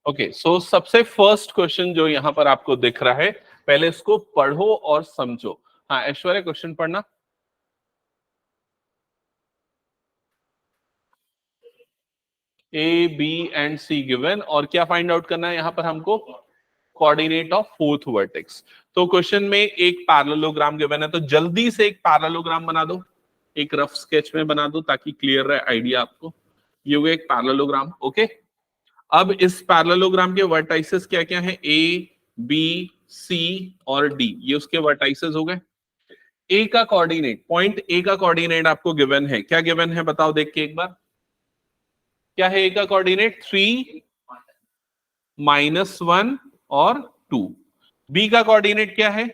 Okay, सो सबसे first question जो यहाँ पर आपको दिख रहा है, पहले इसको पढ़ो और समझो। हाँ ऐश्वर्या, क्वेश्चन पढ़ना। A B and C given, और क्या फाइंड आउट करना है यहाँ पर हमको? Coordinate of fourth vertex. तो क्वेश्चन में एक पैरेललोग्राम गिवन है, तो जल्दी से एक पैरेललोग्राम बना दो, एक रफ स्केच में बना दो ताकि क्लियर रहे आइडिया आपको। ये हो गया एक पैरेललोग्राम। ओके, अब इस पैरेललोग्राम के वर्टाइसेस क्या क्या है? ए बी सी और डी, ये उसके वर्टाइसेस हो गए। ए का कोऑर्डिनेट, पॉइंट ए का कोऑर्डिनेट आपको गिवन है, क्या गिवन है बताओ देख के एक बार। क्या है ए का कोऑर्डिनेट? 3 -1 और 2। बी का कोऑर्डिनेट क्या है?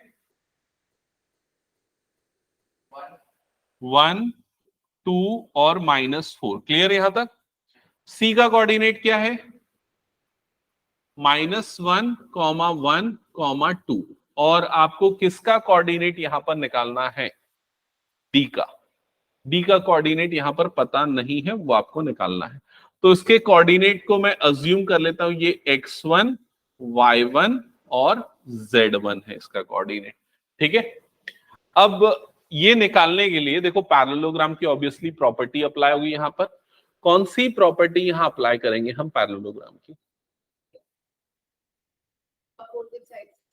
1 2 और -4। क्लियर यहां तक? सी का कोऑर्डिनेट क्या है? -1 1 2। और आपको किसका कोऑर्डिनेट यहां पर निकालना है? डी का। डी का कोऑर्डिनेट यहां पर पता नहीं है, वो आपको निकालना है। तो इसके कोऑर्डिनेट को मैं अज्यूम कर लेता हूं, ये x1 y1 और z1 है इसका कोऑर्डिनेट। ठीक है, अब ये निकालने के लिए देखो पैरेललोग्राम की ऑब्वियसली प्रॉपर्टी अप्लाई होगी यहां पर। कौन सी प्रॉपर्टी यहां अप्लाई करेंगे हम पैरेललोग्राम की?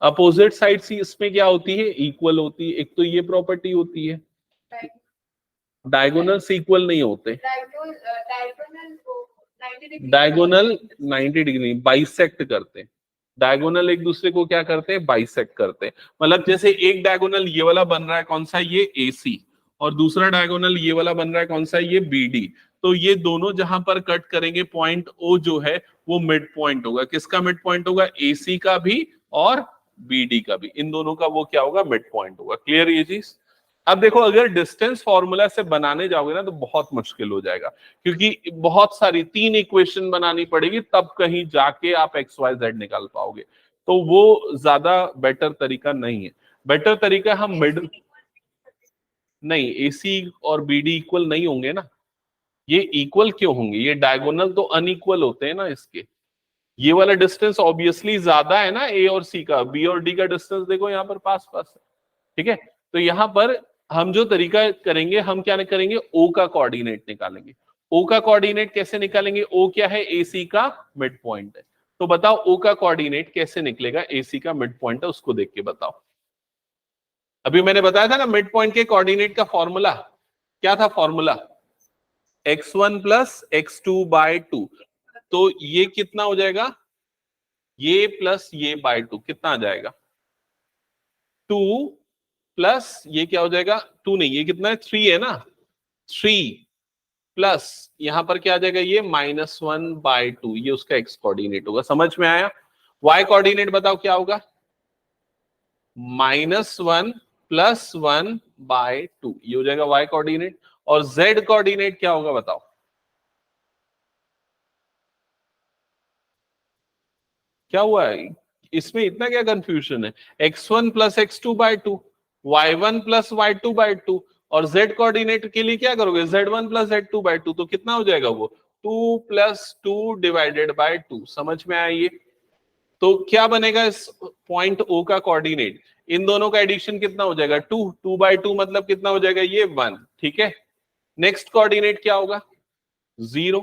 अपोजिट साइड सी, इसमें क्या होती है? इक्वल होती है। एक तो ये प्रॉपर्टी होती है, डायगोनल्स इक्वल नहीं होते। डायगोनल 90 डिग्री बाइसेक्ट करते हैं। डायगोनल एक दूसरे को क्या करते हैं? बाइसेक्ट करते हैं। मतलब जैसे एक डायगोनल ये वाला बन रहा है, कौन सा? ये AC। और दूसरा डायगोनल ये वाला बन रहा है, कौन सा? ये BD। तो ये दोनों जहां पर कट करेंगे, पॉइंट O जो है वो मिड पॉइंट होगा। किसका मिड पॉइंट होगा? AC का भी और BD का भी। इन दोनों का वो क्या होगा? मिड पॉइंट होगा। क्लियर ये चीज? अब देखो, अगर डिस्टेंस फॉर्मूला से बनाने जाओगे ना तो बहुत मुश्किल हो जाएगा, क्योंकि बहुत सारी 3 इक्वेशन बनानी पड़ेगी, तब कहीं जाके आप एक्स वाई जेड निकाल पाओगे। तो वो ज्यादा बेटर तरीका नहीं है। बेटर तरीका हम मिड नहीं, AC और BD इक्वल नहीं होंगे ना। ये इक्वल क्यों होंगे? ये डायगोनल तो अनइक्वल होते हैं ना इसके। ये वाला डिस्टेंस ऑब्वियसली ज्यादा है ना A और C का। B और D का डिस्टेंस देखो यहाँ पर पास पास है। ठीक है, तो यहां पर हम जो तरीका करेंगे, हम क्या करेंगे? O का कोऑर्डिनेट निकालेंगे। O का कोऑर्डिनेट कैसे निकालेंगे? O क्या है? AC का मिड पॉइंट है। तो बताओ O का कोऑर्डिनेट कैसे निकलेगा? AC का मिड पॉइंट है, उसको देख के बताओ। अभी मैंने बताया था ना मिड पॉइंट के कोऑर्डिनेट का फॉर्मूला क्या था? Formula x1 + x2/2। तो ये कितना हो जाएगा? ये प्लस ये बाय 2 कितना आ जाएगा? 2 प्लस ये क्या हो जाएगा? 2 नहीं, ये कितना है? 3 है ना। 3 प्लस यहां पर क्या आ जाएगा? ये -1/2। ये उसका x कोऑर्डिनेट होगा। समझ में आया? y कोऑर्डिनेट बताओ क्या होगा? -1 + 1/2, ये हो जाएगा y कोऑर्डिनेट। और z कोऑर्डिनेट क्या होगा बताओ? क्या हुआ है इसमें? इतना क्या कंफ्यूजन है? x1 + x2/2, y1 + y2/2। और z कोऑर्डिनेट के लिए क्या करोगे? z1 + z2/2। तो कितना हो जाएगा वो? 2 + 2 / 2। समझ में आया ये? तो क्या बनेगा इस पॉइंट O का कोऑर्डिनेट? इन दोनों का एडिशन कितना हो जाएगा? 2 2/2 मतलब कितना हो जाएगा? ये 1। ठीक है, नेक्स्ट कोऑर्डिनेट क्या होगा? 0।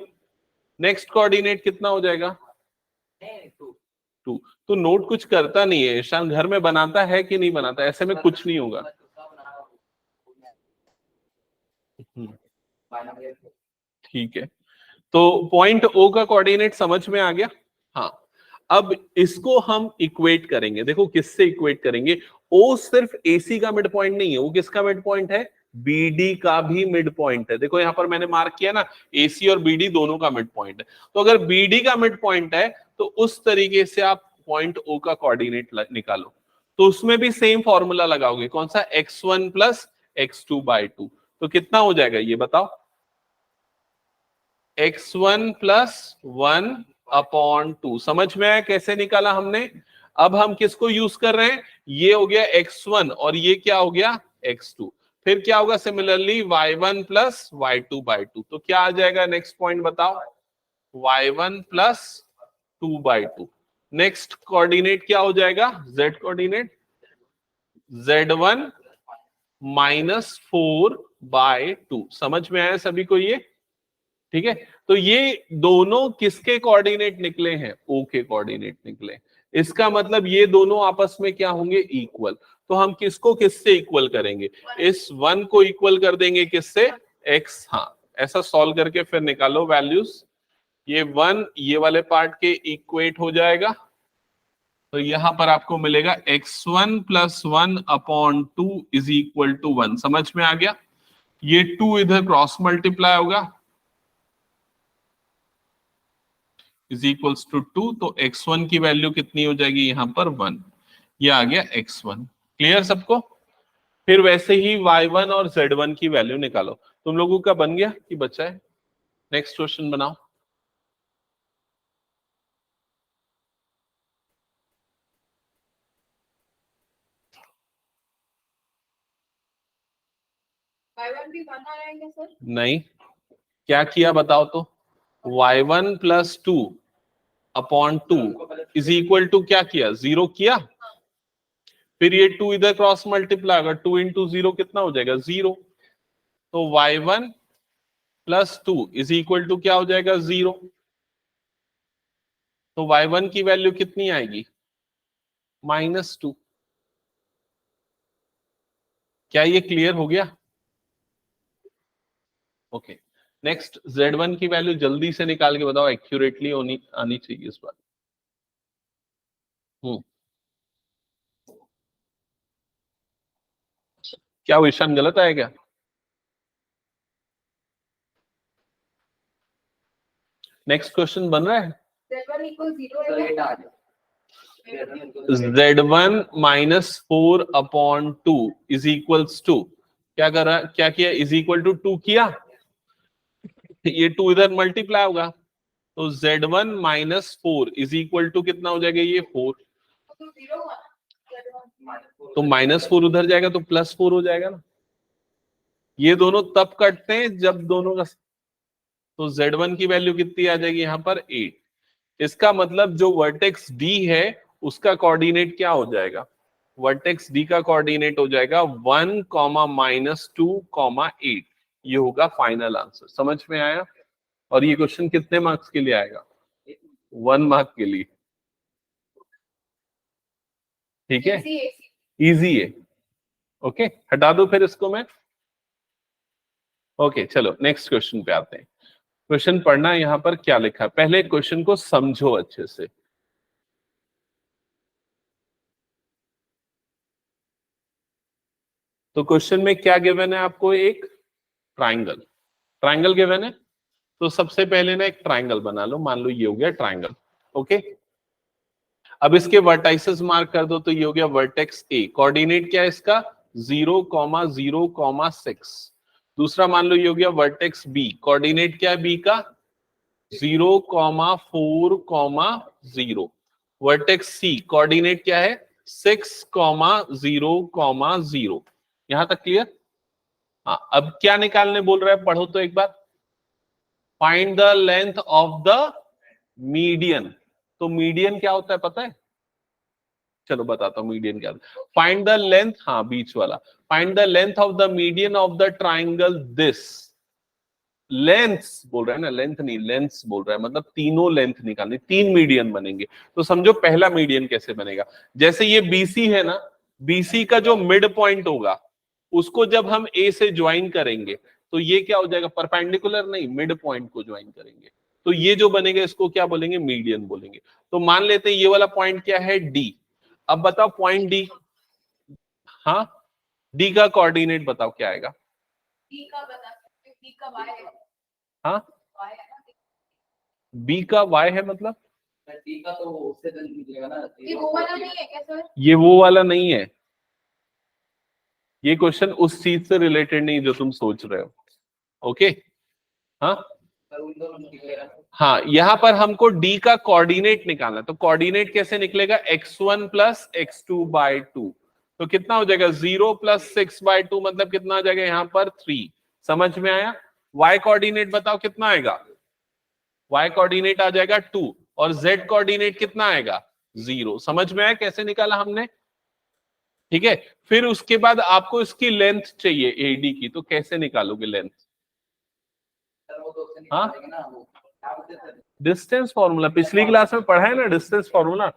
नेक्स्ट कोऑर्डिनेट कितना हो जाएगा? 2। तो नोट कुछ करता नहीं है ईशान, घर में बनाता है कि नहीं बनाता? ऐसे में कुछ नहीं होगा। ठीक है, तो पॉइंट O का कोऑर्डिनेट समझ में आ गया? हाँ, अब इसको हम इक्वेट करेंगे। देखो किससे इक्वेट करेंगे? O सिर्फ AC का मिड पॉइंट नहीं है, वो किसका मिड पॉइंट है? BD का भी मिड पॉइंट है। देखो यहां पर मैंने मार्क किया ना, AC और BD दोनों का मिड पॉइंट है। तो अगर BD का मिड पॉइंट है तो उस तरीके से आप पॉइंट O का कोऑर्डिनेट निकालो। तो उसमें भी सेम फॉर्मूला लगाओगे। कौन सा? x1 + x2/2। तो कितना हो जाएगा ये बताओ? x1 + 1/2। समझ में आया कैसे निकाला हमने? अब हम किसको यूज कर रहे हैं? ये हो गया x1 और ये क्या हो गया? x2। फिर क्या होगा? Similarly y1 + y2/2। तो क्या आ जाएगा नेक्स्ट पॉइंट बताओ? y1 + 2/2। नेक्स्ट कोऑर्डिनेट क्या हो जाएगा, z कोऑर्डिनेट z1 -4/2। समझ में आया सभी को ये? ठीक है, तो ये दोनों किसके कोऑर्डिनेट निकले हैं, o के कोऑर्डिनेट निकले। इसका मतलब ये दोनों आपस में क्या होंगे, इक्वल। तो हम किसको किससे इक्वल करेंगे, इस 1 को इक्वल कर देंगे किससे, x। हाँ, ऐसा सॉल्व करके फिर निकालो वैल्यूज। ये 1 ये वाले पार्ट के इक्वेट हो जाएगा, तो यहां पर आपको मिलेगा x1 + 1/2 इज इक्वल टू 1। समझ में आ गया? ये 2 इधर क्रॉस मल्टीप्लाई होगा, इज इक्वल्स टू 2, तो x1 की वैल्यू कितनी हो जाएगी यहां पर 1। ये आ गया x1। क्लियर सबको? फिर वैसे ही y1 और z1 की वैल्यू निकालो। तुम लोगों का बन गया कि बचा है? नेक्स्ट क्वेश्चन बनाओ। y1 भी 1 आएंगे सर? नहीं, क्या किया बताओ तो, y1 + 2/2 इज इक्वल टू क्या किया, 0 किया। फिर ये 2 इधर क्रॉस मल्टीप्लाई होगा, 2 × 0 कितना हो जाएगा, 0। तो y1 + 2 इज इक्वल टू क्या हो जाएगा, 0। तो y1 की वैल्यू कितनी आएगी, -2। क्या ये क्लियर हो गया? ओके, नेक्स्ट z1 की वैल्यू जल्दी से निकाल के बताओ, एक्यूरेटली होनी आनी चाहिए इस बार। क्या विशान गलत आया क्या? नेक्स्ट क्वेश्चन बन रहा है, z1 = 0 z1 -4/2 is equals to क्या कर रहा है, क्या किया, इज इक्वल टू 2 किया। ये 2 इधर मल्टीप्लाई होगा, तो z1 -4 इज इक्वल टू कितना हो जाएगा, ये 4। तो 0 हुआ ना, तो -4 उधर जाएगा तो +4 हो जाएगा ना। ये दोनों तब कटते हैं जब दोनों का, तो z1 की वैल्यू कितनी आ जाएगी यहाँ पर, 8। इसका मतलब जो वर्टेक्स D है उसका कोऑर्डिनेट क्या हो जाएगा, वर्टेक्स D का कोऑर्डिनेट हो जाएगा 1, -2, 8। ये होगा फाइनल आंसर। समझ में आया? और ये क्वेश्चन कितने मार्क्स के लिए आएगा, 1 मार्क के लिए। ठीक है, इजी है। ओके, हटा दो फिर इसको मैं। ओके, चलो नेक्स्ट क्वेश्चन पे आते हैं। क्वेश्चन पढ़ना यहाँ पर क्या लिखा है, पहले क्वेश्चन को समझो अच्छे से। तो क्वेश्चन में क्या गिवन है आपको, एक ट्राइंगल, ट्राइंगल गिवन है। तो सबसे पहले ना एक ट्राइंगल बना लो, मान लो ये हो गया ट्राइंगल। ओके, अब इसके वर्टाइसेस मार्क कर दो, तो ये हो गया वर्टेक्स ए। कोऑर्डिनेट क्या है इसका, 0,0,6। दूसरा मान लो ये हो गया वर्टेक्स बी। कोऑर्डिनेट क्या है बी का, 0,4,0। वर्टेक्स सी कोऑर्डिनेट क्या है, 6,0,0। यहां तक क्लियर? हाँ, अब क्या निकालने बोल रहा है, पढ़ो तो एक बार। Find the length of the median. तो मीडियन क्या होता है पता है? चलो बताता हूं मीडियन क्या होता है। फाइंड द लेंथ, हाँ बीच वाला। Find the length of the median of the triangle this. Lengths बोल रहा है ना, लेंथ नहीं लेंथ्स बोल रहा है, मतलब तीनों लेंथ निकालनी, 3 मीडियन बनेंगे। तो समझो पहला मीडियन कैसे बनेगा, जैसे ये बीसी है ना, बीसी का जो मिड पॉइंट होगा उसको जब हम ए से ज्वाइन करेंगे तो ये क्या हो जाएगा, परपेंडिकुलर नहीं, मिड पॉइंट को ज्वाइन करेंगे, तो ये जो बनेगा इसको क्या बोलेंगे, मीडियन बोलेंगे। तो मान लेते हैं ये वाला पॉइंट क्या है, डी। अब बताओ पॉइंट डी, हाँ डी का कोऑर्डिनेट बताओ क्या आएगा, d का बता सकते हो, d का y है, हाँ y है ना, बी का वाई है, मतलब टी का तो उससे जल्द निकलेगा ना। ये वो वाला नहीं है क्या सर? ये वो वाला नहीं है। ये क्वेश्चन उस चीज से रिलेटेड नहीं जो तुम सोच रहे हो। ओके, हाँ हाँ, यहां पर हमको d का कोऑर्डिनेट निकालना, तो कोऑर्डिनेट कैसे निकलेगा, x1 + x2/2। तो कितना हो जाएगा, 0 + 6/2, मतलब कितना आ जाएगा यहाँ पर 3। समझ में आया? y कोऑर्डिनेट बताओ कितना आएगा, y कोऑर्डिनेट आ जाएगा 2, और z कोऑर्डिनेट कितना आएगा 0। समझ में आया कैसे निकाला हमने? ठीक है, फिर उसके बाद आपको इसकी लेंथ चाहिए एडी की, तो कैसे निकालोगे लेंथ? सर वो तो उससे हाँ? निकालेंगे ना, वो क्या बोलते हैं सर? डिस्टेंस फॉर्मूला पिछली क्लास में पढ़ा है ना, डिस्टेंस फॉर्मूला।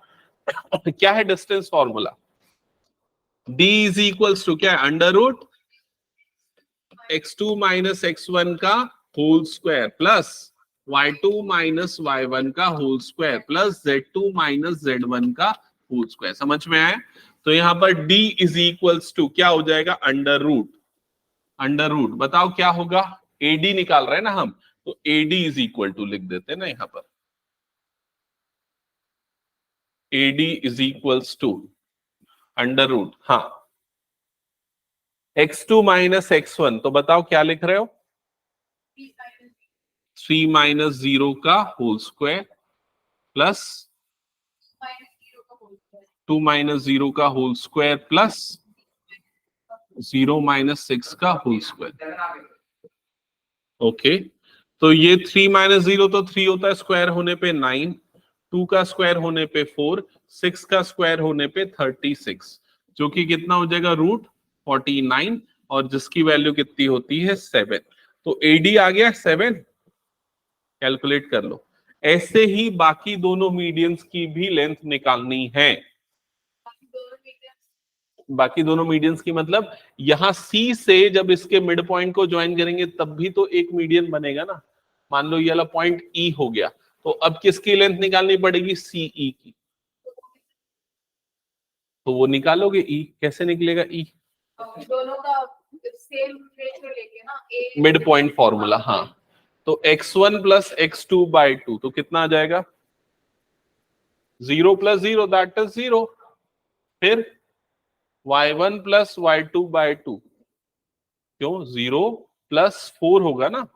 क्या है distance formula? d is equals to क्या है, under root x2 minus x1 का whole square plus y2 minus y1 का whole square plus z2 minus z1 का होल स्क्वायर। समझ में आया? तो यहां पर d इज इक्वल्स टू क्या हो जाएगा, अंडर रूट बताओ क्या होगा, AD निकाल रहे हैं ना हम, तो AD इज इक्वल टू लिख देते हैं ना यहां पर, AD is equals to under root, हाँ x2 माइनस x1, तो बताओ क्या लिख रहे हो, 3 माइनस 0 का होल स्क्वायर प्लस 2 माइनस 0 का होल स्क्वायर प्लस 0 माइनस 6 का होल स्क्वायर। ओके, तो ये 3 माइनस 0 तो 3 होता है, स्क्वायर होने पे 9, 2 का स्क्वायर होने पे 4, 6 का स्क्वायर होने पे 36, जो कि कितना हो जाएगा रूट 49, और जिसकी वैल्यू कितनी होती है 7। तो AD आ गया 7, कैलकुलेट कर लो। ऐसे ही बाकी दोनों मीडियंस की भी लेंथ निकालनी है। बाकी दोनों मीडियंस की मतलब यहां C से जब इसके मिड पॉइंट को ज्वाइन करेंगे तब भी तो एक मीडियन बनेगा ना। मान लो ये वाला पॉइंट E हो गया, तो अब किसकी लेंथ निकालनी पड़ेगी, CE की। तो वो निकालोगे E, कैसे निकलेगा E? दोनों का सेम रेशियो लेके ना, मिड पॉइंट फॉर्मूला, हाँ। तो x1 प्लस x2 बाई 2, तो कितना आ जाएगा, 0 प्लस 0 दैट इज 0। फिर y1 प्लस y2 बाई 2, क्यों 0 प्लस 4 होगा ना,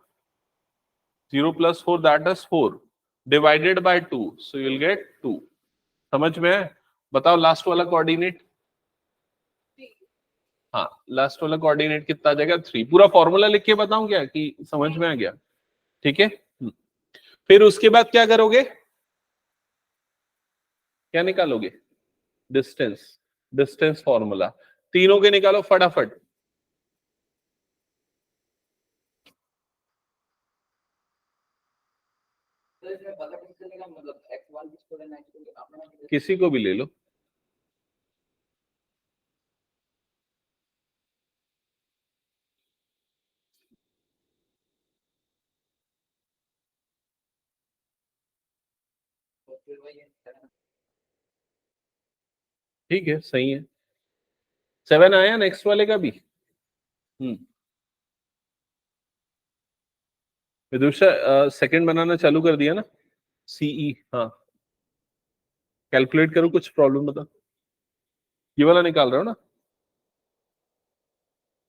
0 plus 4 that is 4 divided by 2, so you will get 2। समझ में है? बताओ लास्ट वाला कोऑर्डिनेट, हाँ लास्ट वाला कोऑर्डिनेट कितना आ जाएगा 3। पूरा फॉर्मूला लिख के बताऊं क्या कि समझ में आ गया? ठीक है। फिर उसके बाद क्या करोगे, क्या निकालोगे, डिस्टेंस फॉर्मूला। तीनों के निकालो फटाफट। तो इसमें पता कैसे चलेगा, मतलब x1 किसको लेना है, x2 अपना किसी को भी ले लो। तो फिर वही है। ठीक है, सही है। 7 आया नेक्स्ट वाले का भी। विदुषा सेकंड बनाना चालू कर दिया ना, CE, हाँ कैलकुलेट करो, कुछ प्रॉब्लम बता। ये वाला निकाल रहे हो ना,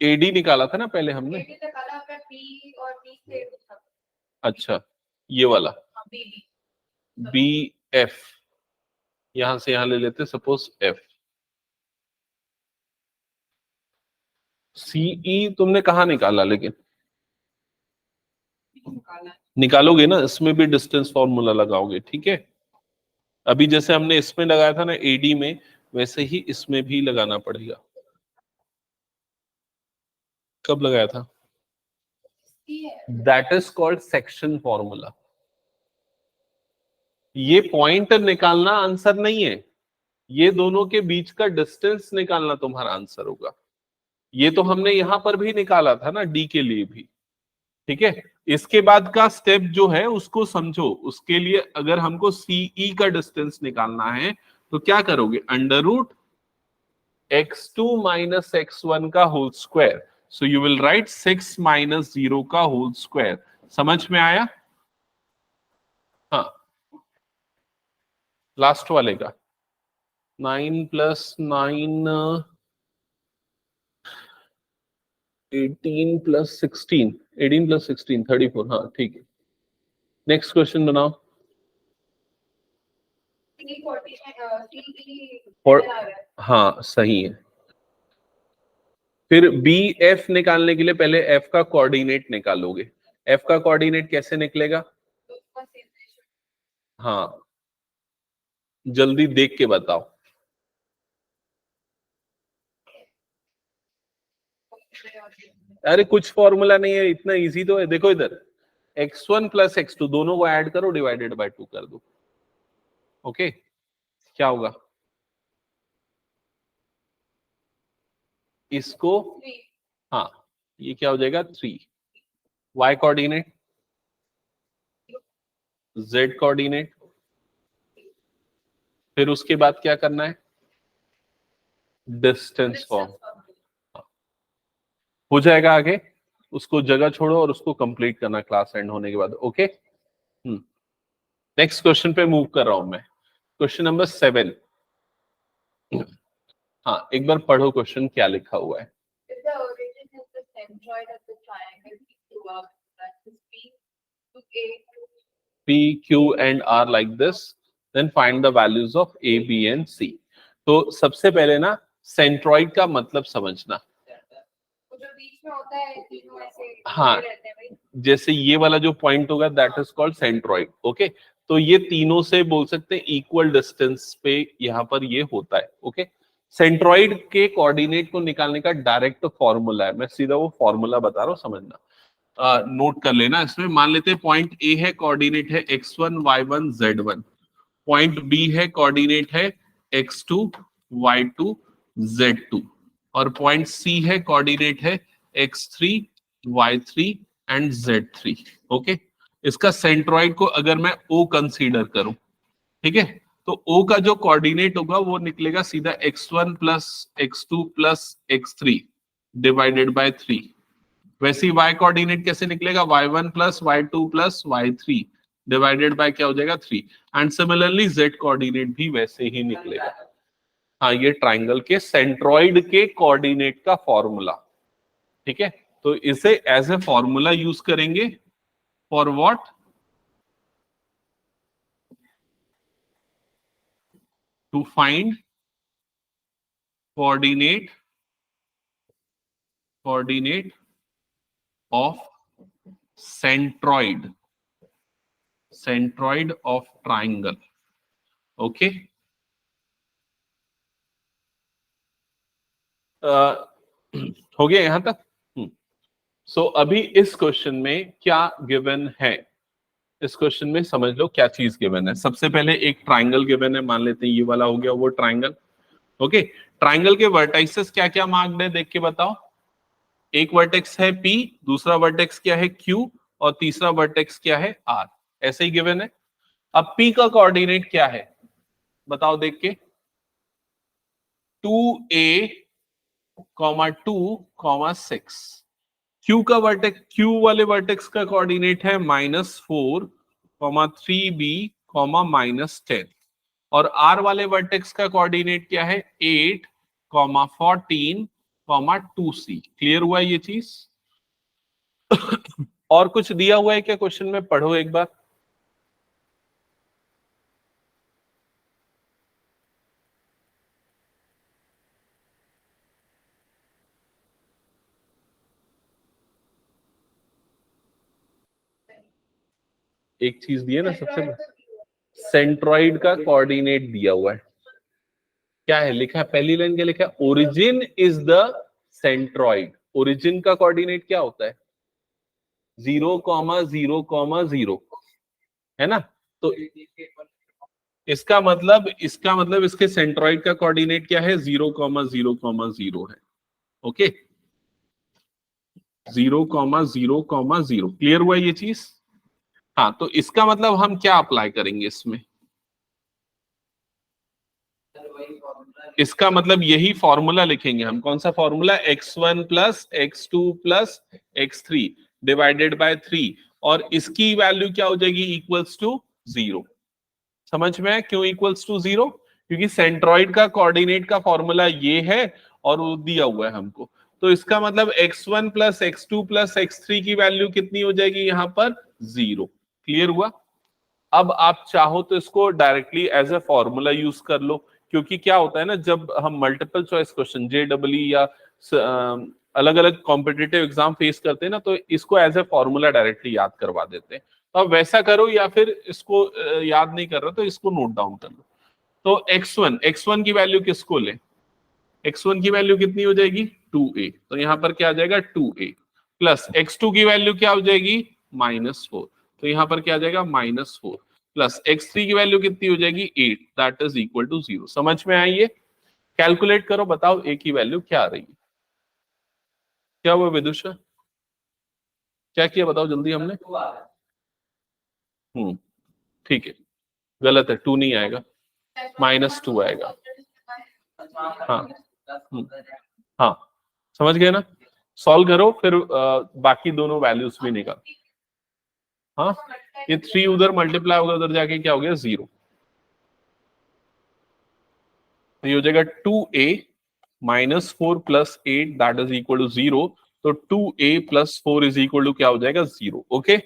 AD निकाला था ना पहले हमने। ये भी तो कला पे P और P से था। अच्छा, ये वाला BB BF, यहां से यहां ले लेते सपोज F। CE तुमने कहा निकाला, लेकिन निकाला है। निकालोगे ना, इसमें भी डिस्टेंस फॉर्मूला लगाओगे, ठीक है। अभी जैसे हमने इसमें लगाया था ना AD में, वैसे ही इसमें भी लगाना पड़ेगा। कब लगाया था? ये that is called section formula. ये पॉइंट निकालना आंसर नहीं है, ये दोनों के बीच का डिस्टेंस निकालना तुम्हारा आंसर होगा। ये तो हमने यहां पर भी निकाला था ना D के लिए भी, ठीक है। इसके बाद का स्टेप जो है उसको समझो। उसके लिए अगर हमको CE का डिस्टेंस निकालना है तो क्या करोगे, under root x2 minus x1 का whole square, so you will write 6 minus 0 का होल स्क्वायर। समझ में आया? हाँ, लास्ट वाले का 9 प्लस 9 18 प्लस 16, 18 प्लस 16 34, हाँ ठीक है। नेक्स्ट क्वेश्चन बनाओ। और हाँ सही है। फिर BF निकालने के लिए पहले F का कोऑर्डिनेट निकालोगे। F का कोऑर्डिनेट कैसे निकलेगा? हाँ, जल्दी देख के बताओ। अरे कुछ फॉर्मूला नहीं है, इतना इजी तो है। देखो इधर x1 प्लस x2 दोनों को ऐड करो, डिवाइडेड बाय 2 कर दो। ओके, क्या होगा? इसको, हाँ, ये क्या हो जाएगा 3। y कोऑर्डिनेट, z कोऑर्डिनेट, फिर उसके बाद क्या करना है? डिस्टेंस फॉर्म हो जाएगा आगे। उसको जगह छोड़ो और उसको कंप्लीट करना क्लास एंड होने के बाद। ओके, नेक्स्ट क्वेश्चन पे मूव कर रहा हूं मैं। Question number 7। हाँ, एक बार पढ़ो क्वेश्चन क्या लिखा हुआ है। If the origin is the centroid of the triangle PQR, that is P to A to P, Q and R like this, then find the values of A, B and C. तो सबसे पहले ना centroid का मतलब समझना। वो जो बीच में होता है तीनों ऐसे हाँ, रहते हैं भाई। जैसे ये वाला जो पॉइंट होगा that is called centroid. Okay, तो ये तीनों से बोल सकते हैं इक्वल डिस्टेंस पे यहाँ पर ये होता है। ओके, सेंट्रॉइड के कोऑर्डिनेट को निकालने का डायरेक्ट फॉर्मूला है, मैं सीधा वो फॉर्मूला बता रहा हूँ, समझना। नोट कर लेना। इसमें मान लेते हैं पॉइंट ए है, कोऑर्डिनेट है x1 y1 z1। Point B है, कोऑर्डिनेट है x2 y2 z2। और पॉइंट सी है, कोऑर्डिनेट है x3 y3 and z3। Okay, इसका सेंट्रॉइड को अगर मैं O कंसीडर करूं, ठीक है, तो O का जो कोऑर्डिनेट होगा वो निकलेगा सीधा x1 plus x2 plus x3 divided by 3। वैसे ही y कोऑर्डिनेट कैसे निकलेगा? y1 plus y2 plus y3 divided by क्या हो जाएगा 3। एंड सिमिलरली z कोऑर्डिनेट भी वैसे ही निकलेगा। हाँ, ये ट्राइंगल के सेंट्रॉइड के कोऑर्डिनेट का फॉर्मूला, ठीक है। तो इसे एज ए फॉर्मूला यूज करेंगे for what? To find coordinate of centroid of triangle. Okay, हो गया यहां तक? सो अभी इस क्वेश्चन में क्या गिवन है, इस क्वेश्चन में समझ लो क्या चीज गिवन है। सबसे पहले एक ट्राइंगल गिवन है, मान लेते हैं ये वाला हो गया वो ट्राइंगल। ओके, ट्राइंगल के वर्टेक्सेस क्या क्या मार्क्ड है देख के बताओ। एक वर्टेक्स है P, दूसरा वर्टेक्स क्या है Q और तीसरा वर्टेक्स क्या है R। ऐसे ही गिवन है। अब P का कोऑर्डिनेट क्या है बताओ देख के। 2a, 2, 6। Q का वर्टेक्स, Q वाले वर्टेक्स का कोऑर्डिनेट है -4, 3b, -10। और R वाले वर्टेक्स का कोऑर्डिनेट क्या है? 8, 14, 2c। क्लियर हुआ ये चीज? और कुछ दिया हुआ है क्या क्वेश्चन में? पढ़ो एक बार। एक चीज दी है ना सबसे, सेंट्रॉइड का कोऑर्डिनेट दिया हुआ है। क्या है लिखा है? पहली लाइन क्या लिखा है? Origin is the centroid. Origin का कोऑर्डिनेट क्या होता है? 0,0,0 है ना। तो इसका मतलब इसके सेंट्रॉइड का कोऑर्डिनेट क्या है? 0,0,0 है। ओके, 0,0,0। क्लियर हुआ ये चीज? हाँ, तो इसका मतलब हम क्या अप्लाई करेंगे इसमें? इसका मतलब यही फॉर्मूला लिखेंगे हम। कौन सा formula? x1 plus x2 plus x3 divided by 3। और इसकी वैल्यू क्या हो जाएगी? Equals to 0। समझ में? क्यों इक्वल्स टू 0? क्योंकि सेंट्रॉइड का कोऑर्डिनेट का फॉर्मूला ये है और वो दिया हुआ है हमको। तो इसका मतलब x1 plus x2 plus x3 की वैल्यू कितनी हो जाएगी यहाँ पर? 0। क्लियर हुआ? अब आप चाहो तो इसको directly as a formula use कर लो, क्योंकि क्या होता है ना, जब हम मल्टीपल चॉइस क्वेश्चन JEE या अलग अलग कॉम्पिटिटिव एग्जाम फेस करते हैं ना, तो इसको एज ए फॉर्मूला डायरेक्टली याद करवा देते हैं। तो आप वैसा करो, या फिर इसको याद नहीं कर रहे तो इसको नोट डाउन कर लो। तो x1 की वैल्यू किसको ले, x1 की वैल्यू कितनी हो जाएगी 2a, तो यहां पर क्या आ जाएगा 2a प्लस x2 की वैल्यू क्या हो जाएगी -4, तो यहां पर क्या आ जाएगा -4 प्लस x3 की वैल्यू कितनी हो जाएगी 8, दैट इज इक्वल टू 0। समझ में आई? ये कैलकुलेट करो, बताओ a की वैल्यू क्या आ रही है। क्या हुआ विदुषा, क्या किया बताओ जल्दी हमने। ठीक है, गलत है, 2 नहीं आएगा, -2 आएगा। हाँ हाँ, समझ गए ना। सॉल्व करो फिर बाकी दोनों वैल्यूज भी निकाल। हाँ, ये 3 उधर मल्टीप्लाई होगा, उधर जाके क्या हो गया 0, तो ये हो जाएगा 2a -4 + 8 that is equal to 0, तो 2a + 4 इज इक्वल टू क्या हो जाएगा 0। ओके,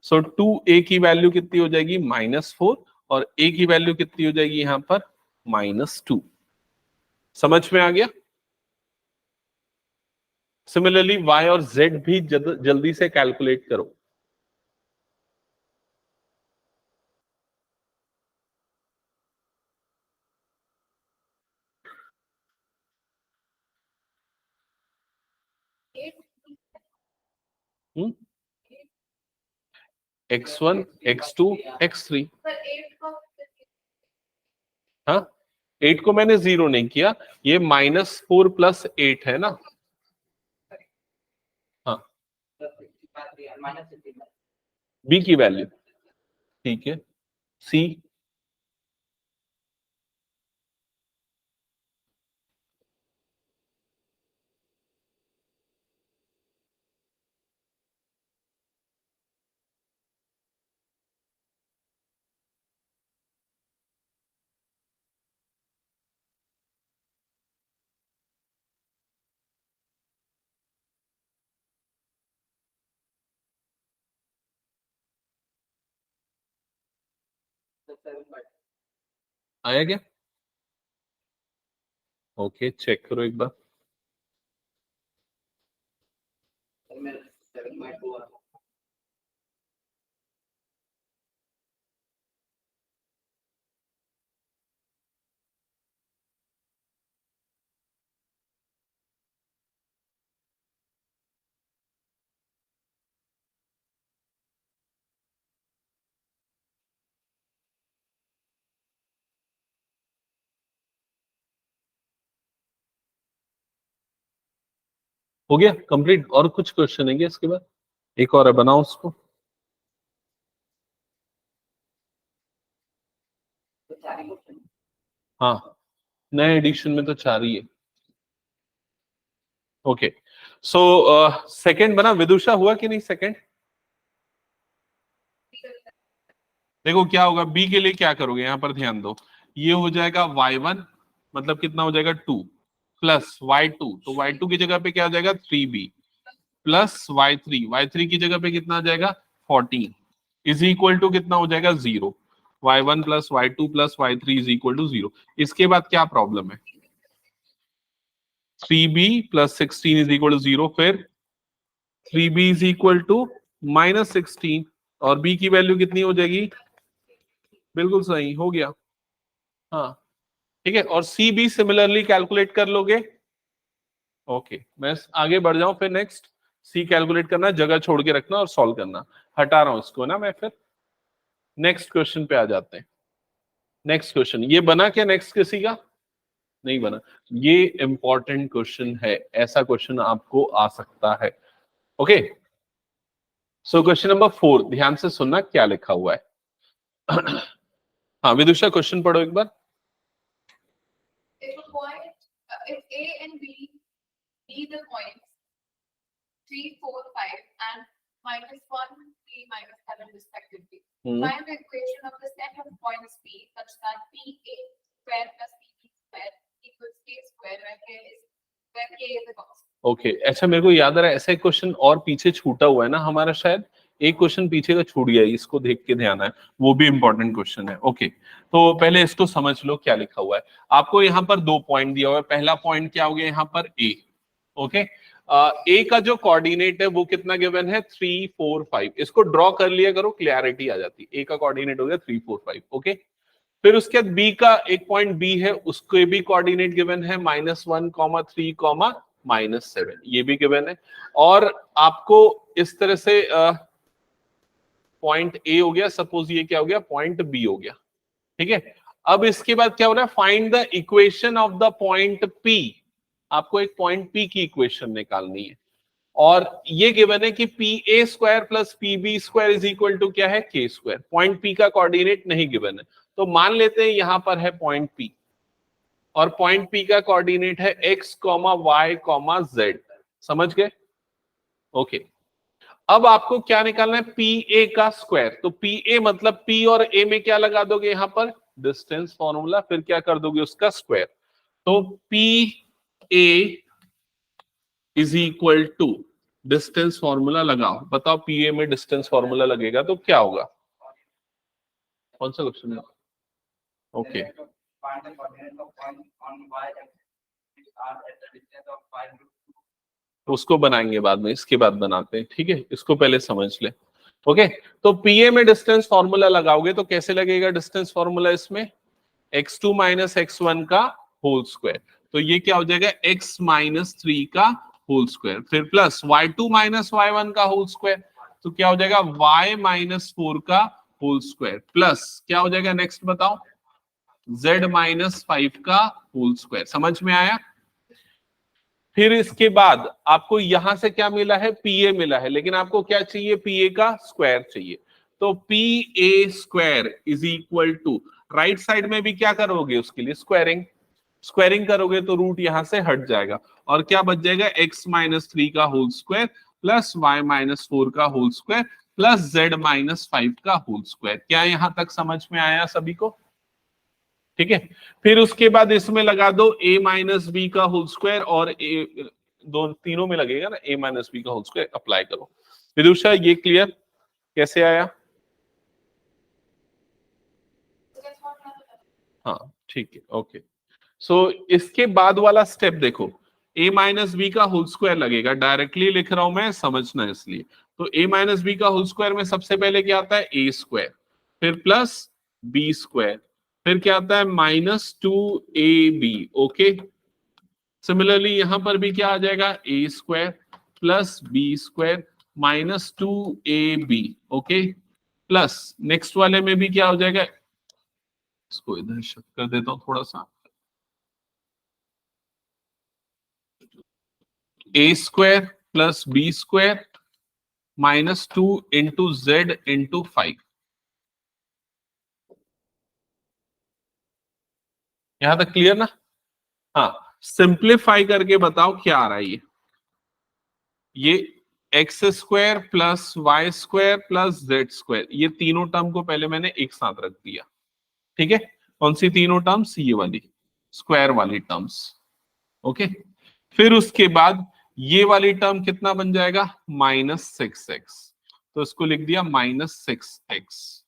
सो 2a की वैल्यू कितनी हो जाएगी -4 और a की वैल्यू कितनी हो जाएगी यहां पर -2। समझ में आ गया। सिमिलरली y और z भी जल्दी से कैलकुलेट करो। x1 x2 x3, हाँ 8 को मैंने 0 नहीं किया, ये -4 + 8 है ना। हाँ, b की वैल्यू, ठीक है, c आया क्या? ओके, चेक करो एक बार। हो गया कंप्लीट, और कुछ क्वेश्चन है क्या इसके बाद? एक और है, बनाओ उसको। हाँ, नए एडिशन में तो 4 ही है। ओके, सो सेकंड बना, विदुषा हुआ कि नहीं सेकंड? देखो क्या होगा, बी के लिए क्या करोगे, यहां पर ध्यान दो, ये हो जाएगा y1 मतलब कितना हो जाएगा 2 प्लस y2, तो y2 की जगह पे क्या हो जाएगा 3b प्लस y3 की जगह पे कितना आ जाएगा 14 इज इक्वल टू कितना हो जाएगा 0। y1 plus y2 plus y3 is equal to 0। इसके बाद क्या प्रॉब्लम है, 3b plus 16 is equal to 0, फिर 3b इज इक्वल टू -16 और b की वैल्यू कितनी हो जाएगी, बिल्कुल सही हो गया। हाँ ठीक है, और सी भी सिमिलरली कैलकुलेट कर लोगे। ओके, मैं आगे बढ़ जाऊं, फिर नेक्स्ट सी कैलकुलेट करना, जगह छोड़ के रखना और सॉल्व करना। हटा रहा हूं इसको ना मैं, फिर नेक्स्ट क्वेश्चन पे आ जाते हैं। नेक्स्ट क्वेश्चन ये बना क्या, नेक्स्ट किसी का नहीं बना? ये इंपॉर्टेंट क्वेश्चन है, ऐसा क्वेश्चन आपको आ सकता है। ओके, सो क्वेश्चन नंबर 4, ध्यान से सुनना क्या लिखा हुआ है। हाँ विदुषा, क्वेश्चन पढ़ो एक बार। If a point, if A and B be the points 3, 4, 5 and -1, 3, -7 respectively, find the equation of the set of points P such that PA square plus PB square equals K square where K is the constant. Okay, अच्छा मेरे को याद आ रहा है ऐसा एक question और पीछे छूटा हुआ है ना हमारा, शायद एक क्वेश्चन पीछे का छूट गया है, इसको देख के ध्यान है, वो भी इंपॉर्टेंट क्वेश्चन है। ओके, तो पहले इसको समझ लो क्या लिखा हुआ है। आपको यहाँ पर 2 पॉइंट दिया हुआ है, पहला पॉइंट क्या हो गया यहाँ पर ए। ओके, ए का जो कोऑर्डिनेट है वो कितना गिवन है 3, 4, 5, इसको ड्रॉ कर लिया करो, क्लियरिटी आ जाती है। ए का कोऑर्डिनेट हो गया 3, 4, 5। ओके, फिर उसके बाद बी का एक पॉइंट बी है, उसके भी कोऑर्डिनेट गिवन है -1, 3, -7, ये भी गिवन है। और आपको इस तरह से पॉइंट ए हो गया, सपोज ये क्या हो गया, पॉइंट बी हो गया, ठीक है। अब इसके बाद क्या हो रहा है, find the equation of the point P. आपको एक पॉइंट पी की इक्वेशन निकालनी है, और ये गिवन है कि P A square plus P B square is equal to क्या है, के स्क्वायर। पॉइंट पी का कोऑर्डिनेट नहीं गिवन है, तो मान लेते हैं यहां पर है पॉइंट पी, और पॉइंट पी का कोऑर्डिनेट है x, y, z। समझ गए? ओके। अब आपको क्या निकालना है, पी ए का स्क्वायर। तो पी ए मतलब पी और ए में क्या लगा दोगे, यहां पर डिस्टेंस फॉर्मूला, फिर क्या कर दोगे, उसका स्क्वायर। तो P A is equal to distance formula लगाओ, बताओ पी ए में डिस्टेंस फॉर्मूला लगेगा तो क्या होगा, कौन सा क्वेश्चन है? Okay, Find the coordinate of point on y axis which are at the distance of 5 तो उसको बनाएंगे बाद में, इसके बाद बनाते हैं, ठीक है, इसको पहले समझ ले। ओके, तो पीए में डिस्टेंस फॉर्मूला लगाओगे तो कैसे लगेगा डिस्टेंस फॉर्मूला, इसमें x2 माइनस x1 का होल स्क्वायर, तो ये क्या हो जाएगा, x माइनस 3 का होल स्क्वायर, फिर प्लस y2 माइनस y1 का होल स्क्वायर, तो क्या हो जाएगा y माइनस 4 का होल स्क्वायर, प्लस क्या हो जाएगा नेक्स्ट बताओ, z माइनस 5 का होल स्क्वायर। समझ में आया? फिर इसके बाद आपको यहां से क्या मिला है, पीए मिला है, लेकिन आपको क्या चाहिए, पीए का स्क्वायर चाहिए। तो P A square is equal to, right side में भी क्या करोगे, उसके लिए स्क्वायरिंग। स्क्वायरिंग करोगे तो रूट यहां से हट जाएगा, और क्या बच जाएगा, x माइनस 3 का whole square plus y minus 4 का whole square plus z minus 5 का होल स्क्वायर। क्या यहां तक समझ में आया सभी को? ठीक है। फिर उसके बाद इसमें लगा दो a माइनस बी का होल स्क्वायर, और ए दो तीनों में लगेगा ना, a माइनस बी का होल स्क्वायर अप्लाई करो। विदुषा ये क्लियर कैसे आया? हाँ ठीक है, ओके। सो इसके बाद वाला स्टेप देखो, a माइनस बी का होल स्क्वायर लगेगा, डायरेक्टली लिख रहा हूं मैं, समझना है इसलिए। तो a माइनस बी का होल स्क्वायर में सबसे पहले क्या आता है, a स्क्वायर, फिर प्लस बी स्क्वायर, फिर क्या आता है -2ab। ओके, सिमिलरली यहां पर भी क्या आ जाएगा, a square plus B square -2ab। Okay, plus next वाले में भी क्या हो जाएगा, इसको इधर शिफ्ट कर देता हूं थोड़ा सा, a square plus B square -2 into Z into 5। यहां तक क्लियर ना? हाँ, सिंप्लीफाई करके बताओ क्या आ रहा है, ये X square plus Y square plus Z square, ये तीनों टर्म को पहले मैंने एक साथ रख दिया, ठीक है। कौन सी तीनों टर्म्स, ये वाली स्क्वायर वाली टर्म्स। ओके, फिर उसके बाद ये वाली टर्म कितना बन जाएगा, -6x, तो इसको लिख दिया -6x।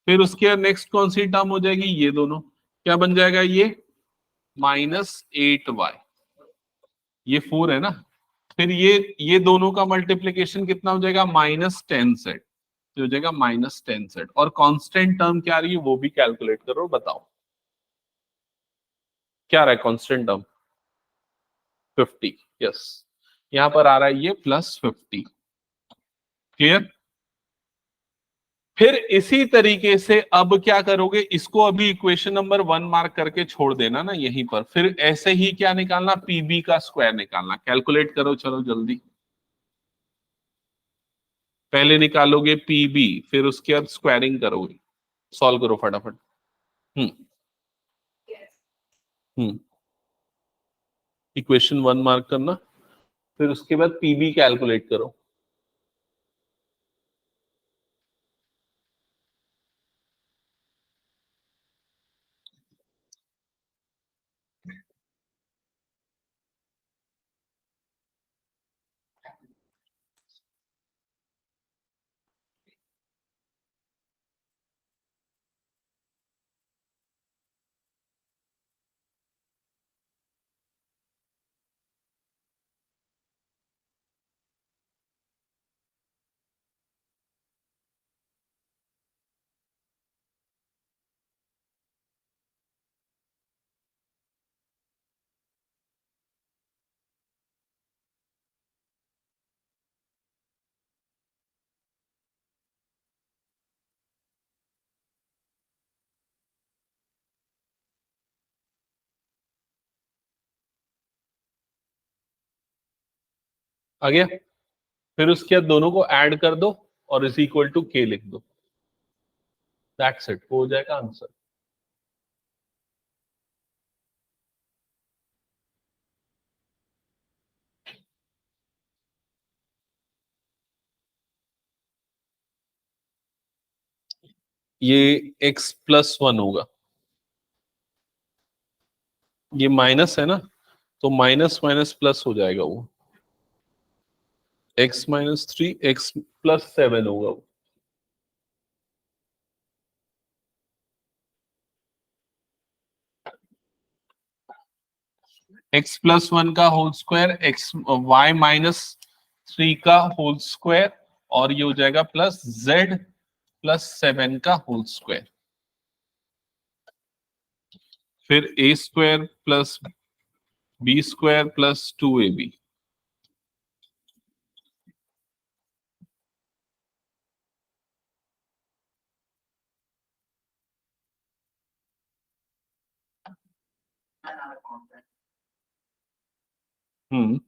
फिर उसके बाद नेक्स्ट कौन सी टर्म हो जाएगी, ये दोनों क्या बन जाएगा, ये -8y, ये 4 है ना। फिर ये दोनों का मल्टीप्लीकेशन कितना हो जाएगा, -10z, तो हो जाएगा -10z। और कांस्टेंट टर्म क्या आ रही है वो भी कैलकुलेट करो, बताओ क्या आ रहा है कांस्टेंट टर्म, 50। यस, यहां पर आ रहा है ये +50। क्लियर? फिर इसी तरीके से अब क्या करोगे, इसको अभी इक्वेशन नंबर 1 मार्क करके छोड़ देना ना यहीं पर। फिर ऐसे ही क्या निकालना, पीबी का स्क्वायर निकालना। कैलकुलेट करो चलो जल्दी, पहले निकालोगे पीबी, फिर उसके बाद स्क्वायरिंग करोगे। सॉल्व करो फटाफट। हम्म Yes. हम्म इक्वेशन 1 मार्क करना, फिर उसके बाद पीबी कैलकुलेट करो। आ गया? फिर उसके बाद दोनों को ऐड कर दो और इज इक्वल टू के लिख दो, दैट्स इट, हो जाएगा आंसर। ये x+1 होगा, ये माइनस है ना, तो माइनस माइनस प्लस हो जाएगा, वो x-3 x+7 होगा वो। x+1 का होल स्क्वायर y-3 का होल स्क्वायर, और ये हो जाएगा प्लस z+7 का होल स्क्वायर, फिर a² plus b² plus 2ab। another concept. हम्म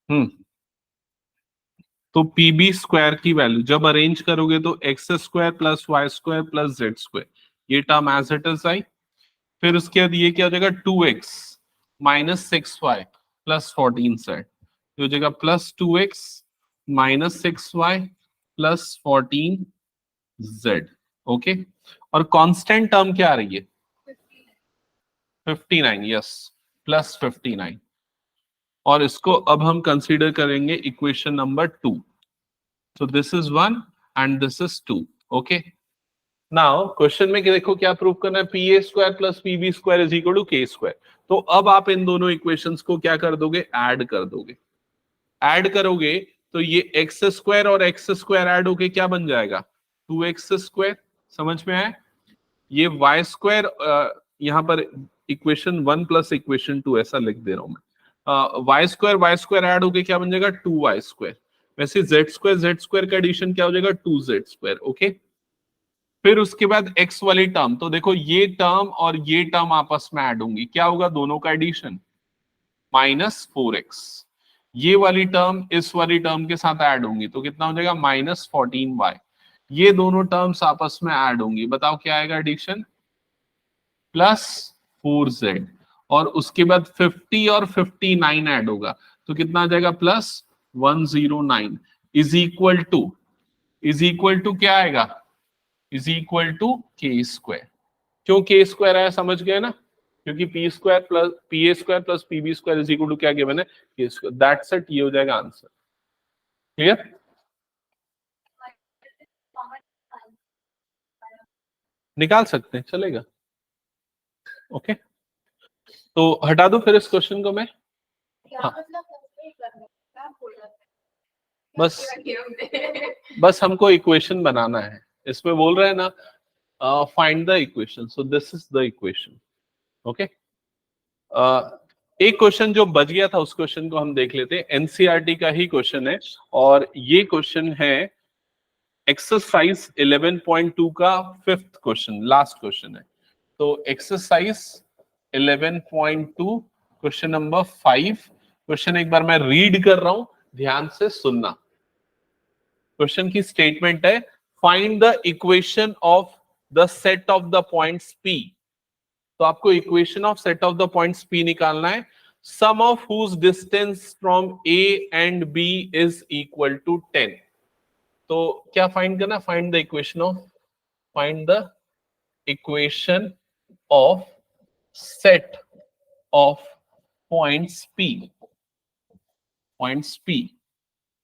हम्म तो pb² की वैल्यू जब अरेंज करोगे तो x² plus y² plus z², ये टर्म एज इट इज आई। फिर उसके बाद ये क्या हो जाएगा, 2x minus 6y plus 14z, हो जाएगा plus 2x minus 6y plus 14z। Okay, और कांस्टेंट टर्म क्या आ रही है, 59, यस, प्लस 59। और इसको अब हम कंसीडर करेंगे equation number 2। So this is 1 and this is 2. Okay. Now question में देखो क्या प्रूव करना है, pa² plus pb² is equal to k²। तो अब आप इन दोनों इक्वेशंस को क्या कर दोगे, ऐड कर दोगे। ऐड करोगे तो ये x² और x² ऐड होके क्या बन जाएगा, 2x²। समझ में आया? ये y², यहाँ पर इक्वेशन 1 प्लस इक्वेशन 2 ऐसा लिख दे रहा हूं मैं। y² ऐड होके क्या बन जाएगा, 2y²। वैसे z² का एडिशन क्या हो जाएगा, 2z²। ओके, फिर उसके बाद x वाली टर्म, तो देखो ये टर्म और ये टर्म आपस में ऐड होंगी, क्या होगा, दोनों का एडिशन -4x। ये वाली टर्म इस वाली टर्म के साथ ऐड होंगी तो कितना हो जाएगा, -14y। ये दोनों टर्म्स आपस में ऐड होंगी, बताओ क्या आएगा एडिशन, +4z। और उसके बाद 50 और 59 ऐड होगा तो कितना आ जाएगा, +109 इज इक्वल टू क्या आएगा, इज इक्वल टू k²। क्यों k² आया, समझ गए ना, क्योंकि p² plus pa² plus pb² is equal to क्या गिवन है, k²। दैट्स इट, ये हो जाएगा आंसर। क्लियर? निकाल सकते हैं, चलेगा। ओके, तो हटा दो फिर इस क्वेश्चन को मैं। हाँ, बस हमको इक्वेशन बनाना है, इसमें बोल रहे हैं ना, find the equation, so this is the equation. Okay, एक क्वेश्चन जो बच गया था उस क्वेश्चन को हम देख लेते हैं, एनसीईआरटी का ही क्वेश्चन है, और ये क्वेश्चन है एक्सरसाइज 11.2 का 5th क्वेश्चन, लास्ट क्वेश्चन है। तो एक्सरसाइज 11.2 क्वेश्चन नंबर 5। क्वेश्चन एक बार मैं रीड कर रहा हूं, ध्यान से सुनना। क्वेश्चन की स्टेटमेंट है, find the equation of the set of the points P। तो आपको equation of set of the points P निकालना है, sum of whose distance from A and B is equal to 10। तो क्या फाइंड करना, find the equation of set of points P।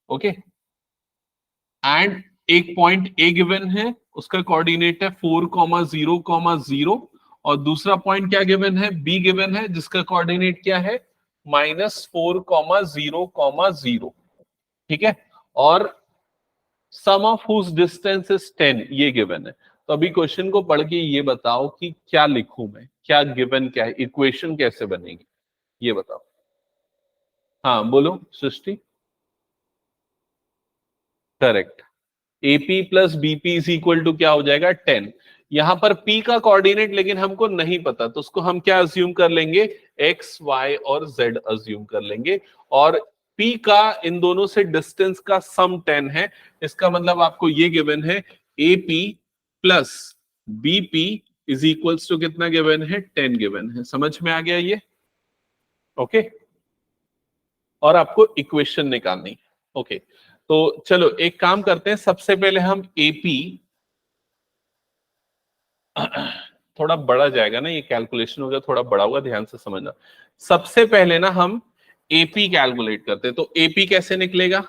Okay, and एक point A given है, उसका coordinate है 4,0,0, और दूसरा पॉइंट क्या गिवन है, B गिवन है, जिसका कोऑर्डिनेट क्या है, -4,0,0। ठीक है, और सम ऑफ हुज डिस्टेंस इज 10, ये गिवन है। तो अभी क्वेश्चन को पढ़ के ये बताओ कि क्या लिखूं मैं, क्या गिवन, क्या है, इक्वेशन कैसे बनेगी, ये बताओ। हाँ बोलो Srishti. Correct, AP plus BP is equal to क्या हो जाएगा 10। यहां पर P का कोऑर्डिनेट लेकिन हमको नहीं पता, तो उसको हम क्या अज्यूम कर लेंगे, X, Y और Z अज्यूम कर लेंगे। और P का इन दोनों से डिस्टेंस का सम 10 है, इसका मतलब आपको ये गिवन है AP plus BP is equals to कितना गिवन है, 10 गिवन है। समझ में आ गया ये? ओके और आपको इक्वेशन निकालनी है। ओके तो चलो एक काम करते हैं, सबसे पहले हम AP थोड़ा बड़ा जाएगा ना, ये कैलकुलेशन होगा थोड़ा बड़ा होगा, ध्यान से समझना। सबसे पहले ना हम AP कैलकुलेट करते हैं, तो AP कैसे निकलेगा?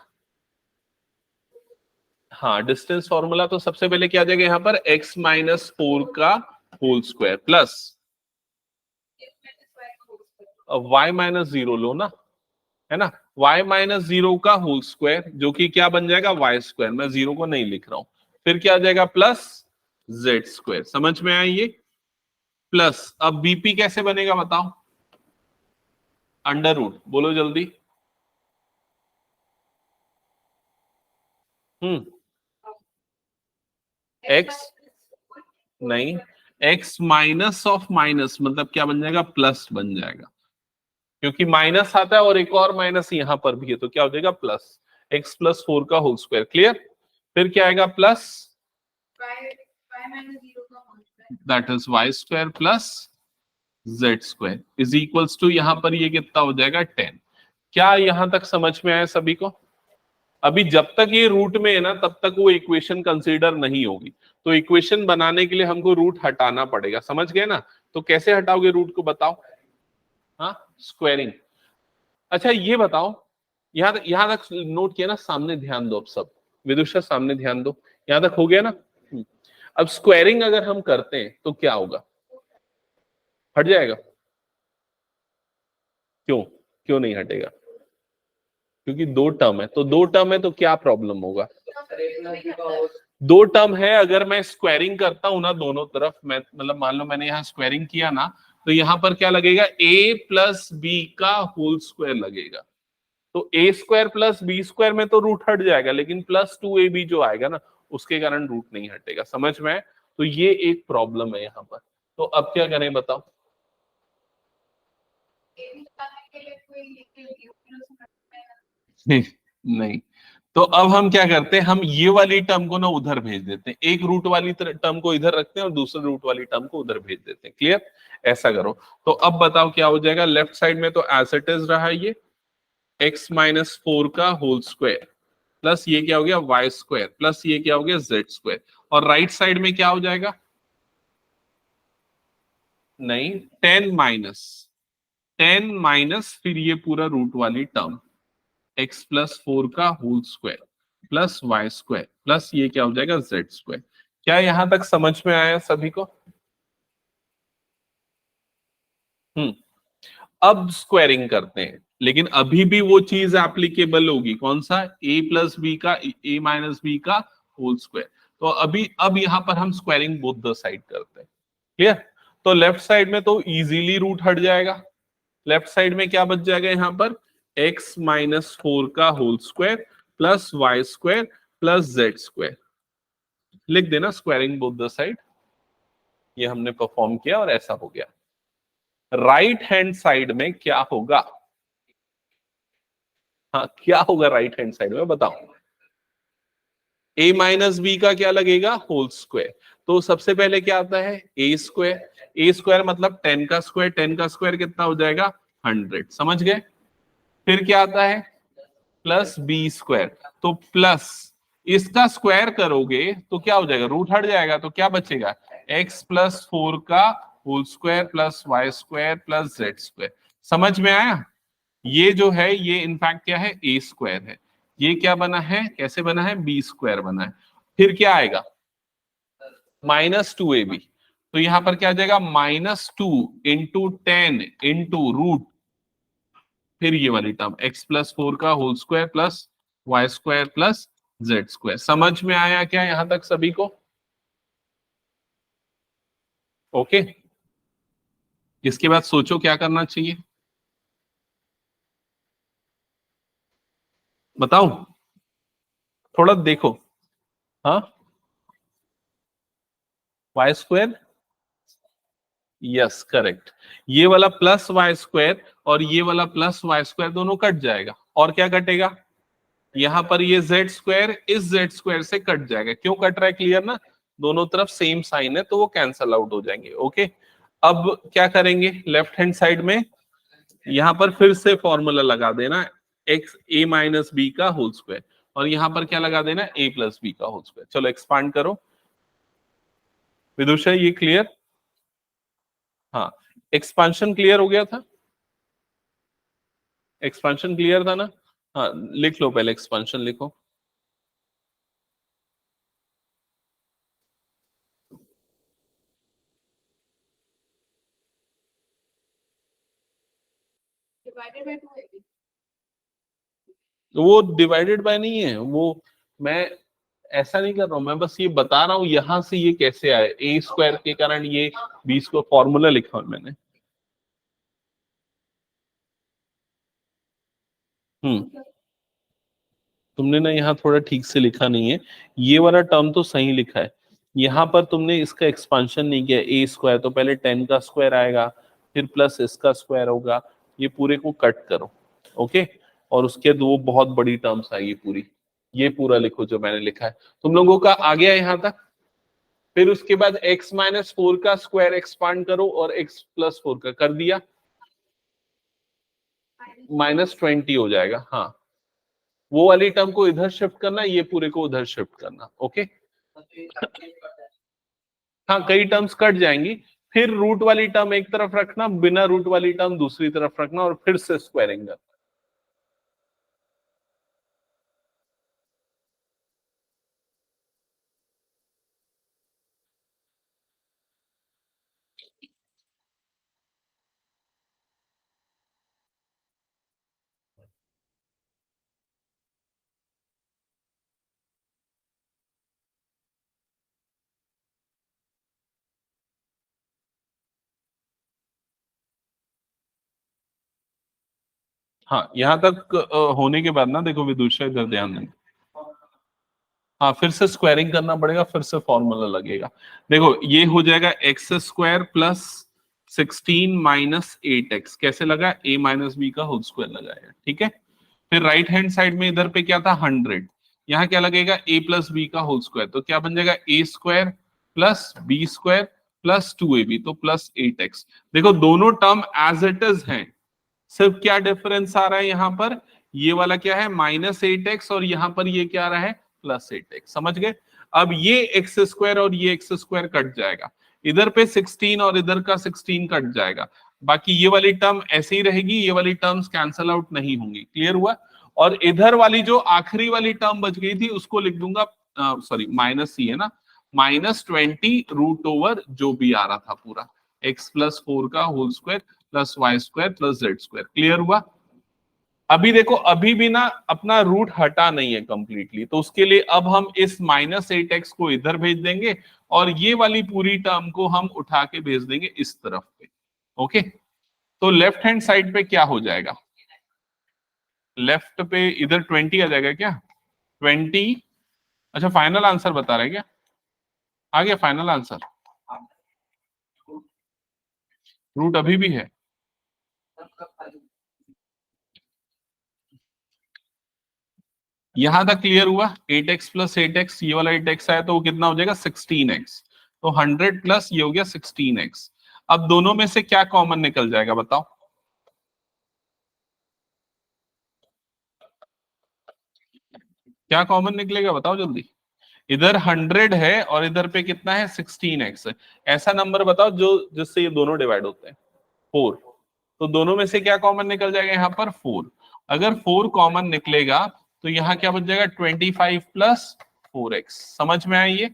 हाँ डिस्टेंस फॉर्मूला, तो सबसे पहले क्या आ जाएगा यहाँ पर, x माइनस 4 का whole square plus y minus 0 लो ना, है ना, y माइनस 0 का होल स्क्वायर जो कि क्या बन जाएगा y स्क्वायर, मैं 0 को नहीं लिख रहा हूं, फिर क्या आ जाएगा प्लस z स्क्वायर। समझ में आई ये? प्लस अब BP कैसे बनेगा बताओ, अंडर रूट, बोलो जल्दी। x नहीं, x माइनस ऑफ माइनस मतलब क्या बन जाएगा, प्लस बन जाएगा, क्योंकि माइनस आता है और एक और माइनस यहां पर भी है, तो क्या हो जाएगा प्लस x प्लस 4 का होल स्क्वायर। क्लियर? फिर क्या आएगा plus that is y square plus z square is equals to, यहां पर ये कितना हो जाएगा 10। क्या यहां तक समझ में आया सभी को? अभी जब तक ये रूट में है ना तब तक वो इक्वेशन कंसीडर नहीं होगी, तो इक्वेशन बनाने के लिए हमको रूट हटाना पड़ेगा। समझ गए ना? तो कैसे हटाओगे रूट को बताओ? हाँ स्क्वायरिंग। अच्छा ये बताओ, यहां तक नोट किया ना, सामने ध्यान दो अब सब, विदुषा सामने ध्यान दो, यहां तक हो गया ना? अब स्क्वायरिंग अगर हम करते हैं तो क्या होगा, हट जाएगा? क्यों? क्यों नहीं हटेगा? क्योंकि दो टर्म है, तो दो टर्म है तो क्या प्रॉब्लम होगा? दो टर्म है, अगर मैं स्क्वायरिंग करता हूं ना दोनों तरफ, मैं मतलब मान लो मैंने यहाँ स्क्वायरिंग किया ना, तो यहां पर क्या लगेगा, a प्लस बी का होल स्क्वायर लगेगा। तो a square plus B square में तो रूट हट जाएगा, लेकिन प्लस 2ab जो आएगा ना उसके कारण रूट नहीं हटेगा। समझ में? तो ये एक प्रॉब्लम है यहाँ पर। तो अब क्या करें बताओ? नहीं, तो अब हम क्या करते हैं, हम ये वाली टर्म को ना उधर भेज देते हैं, एक रूट वाली टर्म को इधर रखते हैं और दूसरे रूट वाली टर्म को उधर भेज देते हैं। क्लियर? ऐसा करो। तो अब बताओ क्या हो जाएगा, लेफ्ट साइड में तो एज इट इज रहा ये x माइनस 4 का होल स्क्वायर प्लस ये क्या हो गया y स्क्वायर प्लस ये क्या हो गया z स्क्वायर, और राइट साइड में क्या हो जाएगा, नहीं 10 माइनस फिर ये पूरा रूट वाली टर्म x प्लस 4 का whole square plus Y square plus ये क्या हो जाएगा z स्क्वायर। क्या यहां तक समझ में आया सभी को? अब स्क्वायरिंग करते हैं, लेकिन अभी भी वो चीज एप्लीकेबल होगी, कौन सा, a प्लस बी का a माइनस बी का होल स्क्वायर। तो अभी अब यहां पर हम स्क्वायरिंग बोथ द साइड करते हैं। क्लियर? तो लेफ्ट साइड में तो इजीली रूट हट जाएगा, लेफ्ट साइड में क्या बच जाएगा यहाँ पर, x माइनस 4 का whole square plus Y square plus Z square. लिख देना स्क्वायरिंग बोथ द साइड, ये हमने परफॉर्म किया और ऐसा हो गया। राइट हैंड साइड में क्या होगा, हाँ क्या होगा राइट हैंड साइड में बताओ? a माइनस बी का क्या लगेगा, होल स्क्वायर। तो सबसे पहले क्या आता है, a स्क्वायर मतलब 10 का स्क्वायर, 10 का स्क्वायर कितना हो जाएगा 100। समझ गए? फिर क्या आता है प्लस बी स्क्वायर, तो प्लस इसका स्क्वायर करोगे तो क्या हो जाएगा, रूट हट जाएगा, तो क्या बचेगा, x प्लस 4 का whole square plus Y square plus Z square. समझ में आया? ये जो है ये इनफैक्ट क्या है, ए स्क्वायर है, ये क्या बना है, कैसे बना है, बी स्क्वायर बना है। फिर क्या आएगा, माइनस 2ab, तो यहां पर क्या आ जाएगा, -2 इंटू 10 इंटू रूट, फिर ये वाली टर्म x प्लस 4 का whole square plus Y square plus Z square. समझ में आया क्या यहां तक सभी को? ओके, इसके बाद सोचो क्या करना चाहिए, बताओ, थोड़ा देखो। हाँ, वाई स्क्वायर, यस करेक्ट। ये वाला प्लस वाई स्क्वायर और ये वाला प्लस वाई स्क्वायर दोनों कट जाएगा, और क्या कटेगा, यहां पर ये जेड स्क्वायर इस जेड स्क्वायर से कट जाएगा। क्यों कट रहा है, क्लियर ना, दोनों तरफ सेम साइन है तो वो कैंसल आउट हो जाएंगे। ओके, अब क्या करेंगे, लेफ्ट हैंड साइड में यहां पर फिर से फॉर्मूला लगा देना, एक्स ए माइनस बी का होल स्क्वायर, और यहां पर क्या लगा देना, ए प्लस बी का होल स्क्वायर। चलो एक्सपांड करो विदुषा, ये क्लियर, हाँ एक्सपांशन क्लियर हो गया था, एक्सपांशन क्लियर था ना, हाँ लिख लो, पहले एक्सपांशन लिखो। Divided by 2 AB. वो डिवाइडेड बाय नहीं है, वो मैं ऐसा नहीं कर रहा हूं, मैं बस ये बता रहा हूं यहां से ये कैसे आए, ए स्क्वायर के कारण ये बी स्क्वायर, फॉर्मूला लिखा है मैंने। तुमने ना यहाँ थोड़ा ठीक से लिखा नहीं है, ये वाला टर्म तो सही लिखा है, यहाँ पर तुमने इसका एक्सपांशन नहीं किया। ए स्क्वायर तो पहले 10 का स्क्वायर आएगा, फिर प्लस इसका स्क्वायर होगा, ये पूरे को कट करो। ओके, और उसके दो बहुत बड़ी टर्म्स आएगी पूरी, ये पूरा लिखो जो मैंने लिखा है। तुम लोगों का आ गया यहाँ तक, फिर उसके बाद x माइनस 4 का स्क्वायर एक्सपांड करो और x प्लस 4 का कर दिया, -20 हो जाएगा। हाँ, वो वाली टर्म को इधर शिफ्ट करना, ये पूरे को उधर शिफ्ट करना। ओके, हाँ कई टर्म्स कट जाएंगी, फिर रूट वाली टर्म एक तरफ रखना, बिना रूट वाली टर्म दूसरी तरफ रखना, और फिर से स्क्वायरिंग करना। हाँ यहाँ तक होने के बाद ना देखो विदुषा, इधर ध्यान देना, हाँ फिर से स्क्वायरिंग करना पड़ेगा, फिर से फॉर्मूला लगेगा। देखो ये हो जाएगा x square plus 16 minus 8x, कैसे लगा, a माइनस बी का होल स्क्वायर लगाया, ठीक है। फिर राइट हैंड साइड में इधर पे क्या था 100, यहाँ क्या लगेगा a प्लस बी का होल स्क्वायर, तो क्या बन जाएगा a square plus B square plus 2ab, तो प्लस 8x। देखो दोनों टर्म एज इट इज हैं, सिर्फ क्या डिफरेंस आ रहा है यहाँ पर, ये वाला क्या है -8x और यहाँ पर ये क्या आ रहा है +8x, समझ गए। अब ये एक्स स्क्वायर और ये एक्स स्क्वायर कट जाएगा, इधर पे 16 और इधर का 16 कट जाएगा, बाकी ये वाली टर्म ऐसे ही रहेगी, ये वाली टर्म्स कैंसल आउट नहीं होंगी। क्लियर हुआ। और इधर वाली जो आखिरी वाली टर्म बच गई थी उसको लिख दूंगा, सॉरी माइनस ही है ना, -20 √, जो भी आ रहा था पूरा, x प्लस 4 का whole square plus Y square plus Z square. Clear हुआ। अभी देखो अभी भी ना अपना रूट हटा नहीं है कंप्लीटली, तो उसके लिए अब हम इस -8x को इधर भेज देंगे और ये वाली पूरी टर्म को हम उठा के भेज देंगे इस तरफ पे। ओके, तो लेफ्ट हैंड साइड पे क्या हो जाएगा, लेफ्ट पे इधर 20 आ जाएगा क्या, 20। अच्छा फाइनल आंसर बता रहे क्या, आ गया फाइनल आंसर, रूट अभी भी है। यहां तक क्लियर हुआ, 8x प्लस 8x, ये वाला 8x आया तो वो कितना हो जाएगा 16x, तो 100 प्लस ये हो गया 16x। अब दोनों में से क्या कॉमन निकल जाएगा बताओ, क्या कॉमन निकलेगा बताओ जल्दी। इधर 100 है और इधर पे कितना है 16x, ऐसा नंबर बताओ जो जिससे ये दोनों डिवाइड होते हैं, 4। तो दोनों में से क्या कॉमन निकल जाएगा यहाँ पर 4। अगर 4 कॉमन निकलेगा तो यहाँ क्या बच जाएगा 25 प्लस 4x। समझ में आई ये।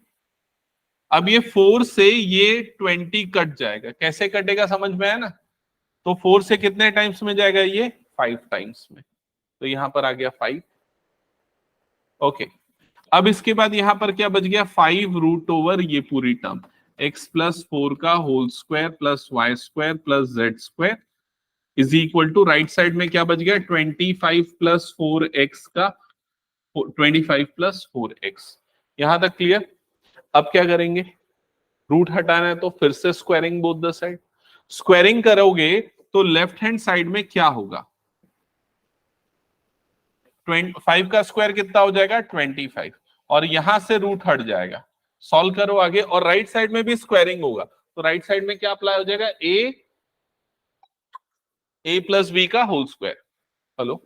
अब ये 4 से ये 20 कट जाएगा, कैसे कटेगा समझ में आया ना। तो 4 से कितने टाइम्स में जाएगा ये 5 टाइम्स में, तो यहां पर आ गया 5। ओके, अब इसके बाद यहां पर क्या बच गया 5 √, ये पूरी टर्म x प्लस 4 का whole square plus Y square plus Z square is equal to, right side में क्या बच गया 25 प्लस 4x का 25 प्लस 4x। यहां तक क्लियर? अब क्या करेंगे, रूट हटाना है तो फिर से squaring both the side. Squaring करोगे तो लेफ्ट हैंड साइड में क्या होगा, 5 का स्क्वायर कितना हो जाएगा 25, और यहां से रूट हट जाएगा। सॉल्व करो आगे, और राइट साइड में भी स्क्वायरिंग होगा तो राइट साइड में क्या अप्लाई हो जाएगा, ए प्लस बी का होल स्क्वायर। हेलो,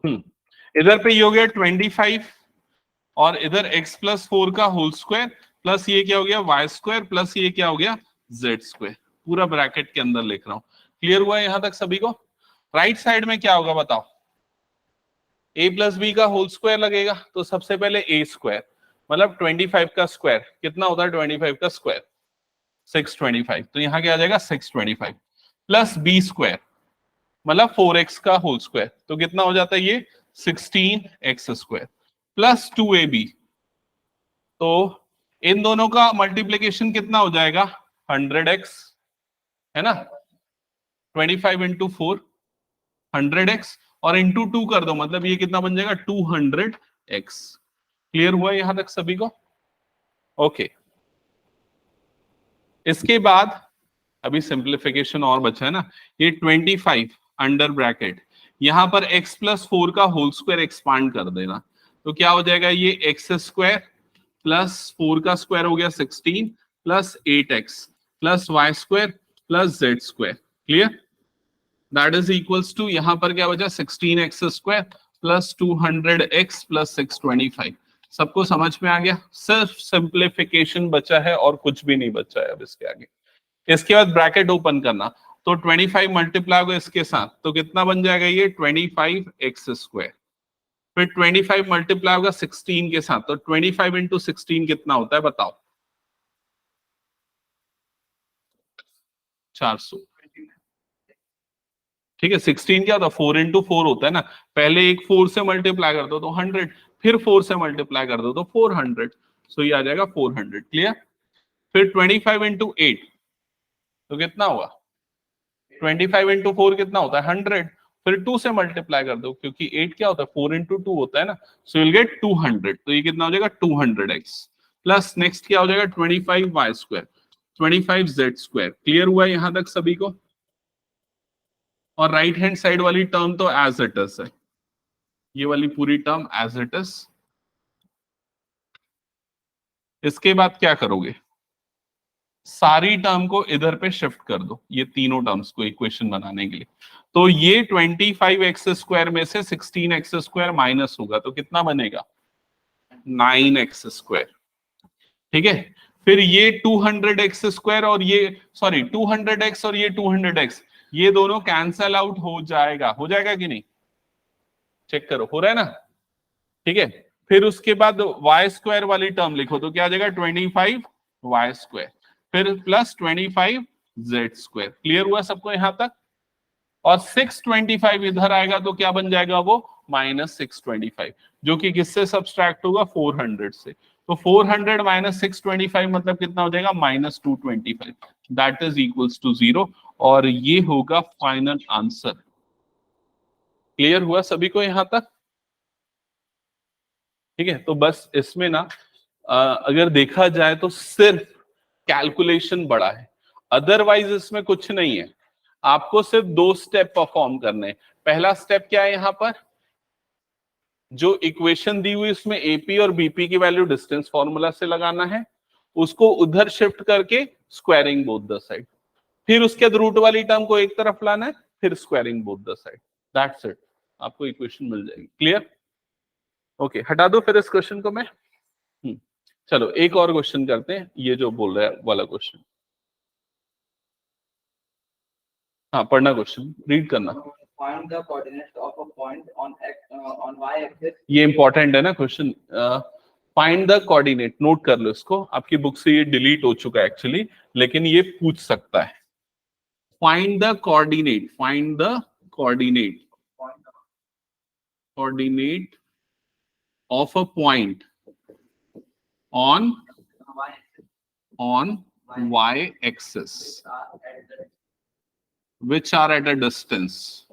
इधर पे ये हो गया 25, और इधर x प्लस 4 का होल स्क्वायर प्लस ये क्या हो गया y स्क्वायर प्लस ये क्या हो गया z स्क्वायर, पूरा ब्रैकेट के अंदर लिख रहा हूं। क्लियर हुआ यहां तक सभी को? राइट साइड में क्या होगा बताओ, a प्लस बी का होल स्क्वायर लगेगा तो सबसे पहले a स्क्वायर, मतलब 25 का स्क्वायर कितना होता है, 25 का स्क्वायर 625, तो यहां क्या आ जाएगा 625 प्लस b स्क्वायर मतलब 4x का होल स्क्वायर, तो कितना हो जाता है ये 16x स्क्वायर प्लस 2ab, तो इन दोनों का मल्टीप्लीकेशन कितना हो जाएगा 100x, है ना, 25 इंटू 4 100x, और इंटू 2 कर दो, मतलब ये कितना बन जाएगा 200x। क्लियर हुआ यहां तक सभी को? ओके, इसके बाद अभी सिंप्लीफिकेशन और बचा है ना, ये 25 अंडर ब्रैकेट, यहां पर x प्लस 4 का होल स्क्वायर एक्सपांड कर देना, तो क्या हो जाएगा ये x स्क्वायर प्लस 4 का स्क्वायर हो गया 16 plus 8x plus y square plus z square. Clear? That is equals to, यहां पर क्या बचा 16x square plus 200x plus 625। सबको समझ में आ गया? सिर्फ सिंप्लीफिकेशन बचा है और कुछ भी नहीं बचा है अब इसके आगे। इसके बाद ब्रैकेट ओपन करना, तो 25 मल्टीप्लाई होगा इसके साथ, तो कितना बन जाएगा ये 25x स्क्वायर, फिर 25 मल्टीप्लाई होगा 16 के साथ, तो 25 इंटू 16 कितना होता है बताओ, 400। ठीक है, 16 क्या होता है 4 इंटू 4 होता है ना, पहले एक 4 से मल्टीप्लाई कर दो तो 100, फिर 4 से मल्टीप्लाई कर दो तो 400, सो ये आ जाएगा 400। क्लियर? फिर 25 इंटू 8 तो कितना हुआ, 25 इंटू 4 कितना होता है 100, फिर 2 से मल्टीप्लाई कर दो क्योंकि 8 क्या होता है 4 इंटू 2 होता है ना, सो विल गेट 200, तो ये कितना हो जाएगा 200x प्लस नेक्स्ट क्या हो जाएगा 25y square 25z square. Clear हुआ यहां तक सभी को? और राइट हैंड साइड वाली टर्म तो एज इट इज है, ये वाली पूरी टर्म एज इट इज। इसके बाद क्या करोगे, सारी टर्म को इधर पे शिफ्ट कर दो, ये तीनों टर्म्स को इक्वेशन बनाने के लिए, तो ये 25x स्क्वायर में से 16x स्क्वायर माइनस होगा तो कितना बनेगा 9x स्क्वायर। ठीक है, फिर ये 200x स्क्वायर और ये सॉरी 200x और ये 200x, ये दोनों कैंसल आउट हो जाएगा कि नहीं, चेक करो हो रहा है ना। ठीक है, फिर उसके बाद y स्क्वायर वाली टर्म लिखो तो क्या आ जाएगा 25y स्क्वायर, फिर प्लस 25z स्क्वायर। क्लियर हुआ सबको यहां तक? और 625 इधर आएगा तो क्या बन जाएगा वो माइनस 625, जो कि किससे सब्सट्रैक्ट होगा 400 से, तो 400 माइनस 625 मतलब कितना हो जाएगा minus 225, that is equals to 0, और ये होगा फाइनल आंसर। क्लियर हुआ सभी को यहां तक? ठीक है, तो बस इसमें ना अगर देखा जाए तो सिर्फ कैलकुलेशन बड़ा है, अदरवाइज इसमें कुछ नहीं है। आपको सिर्फ 2 स्टेप परफॉर्म करने हैं। पहला स्टेप क्या है, यहां पर जो इक्वेशन दी हुई उसमें एपी और बीपी की वैल्यू डिस्टेंस फॉर्मूला से लगाना है, उसको उधर शिफ्ट करके स्क्वायरिंग बोथ द साइड, फिर उसके बाद रूट वाली टर्म को एक तरफ लाना है, फिर squaring both the side, that's it, आपको इक्वेशन मिल जाएगी। क्लियर? ओके, हटा दो फिर इस क्वेश्चन को मैं। चलो एक और क्वेश्चन करते हैं, ये जो बोल रहा है वाला क्वेश्चन। हाँ, पढ़ना क्वेश्चन, रीड करना। Find the coordinates of a point on on y-axis. ये इंपॉर्टेंट है ना question. Find the coordinate, note कर लो इसको, आपकी बुक से ये डिलीट हो चुका है एक्चुअली, लेकिन ये पूछ सकता है। Find the coordinate, find the coordinate, coordinate of a point on y axis which are at a distance,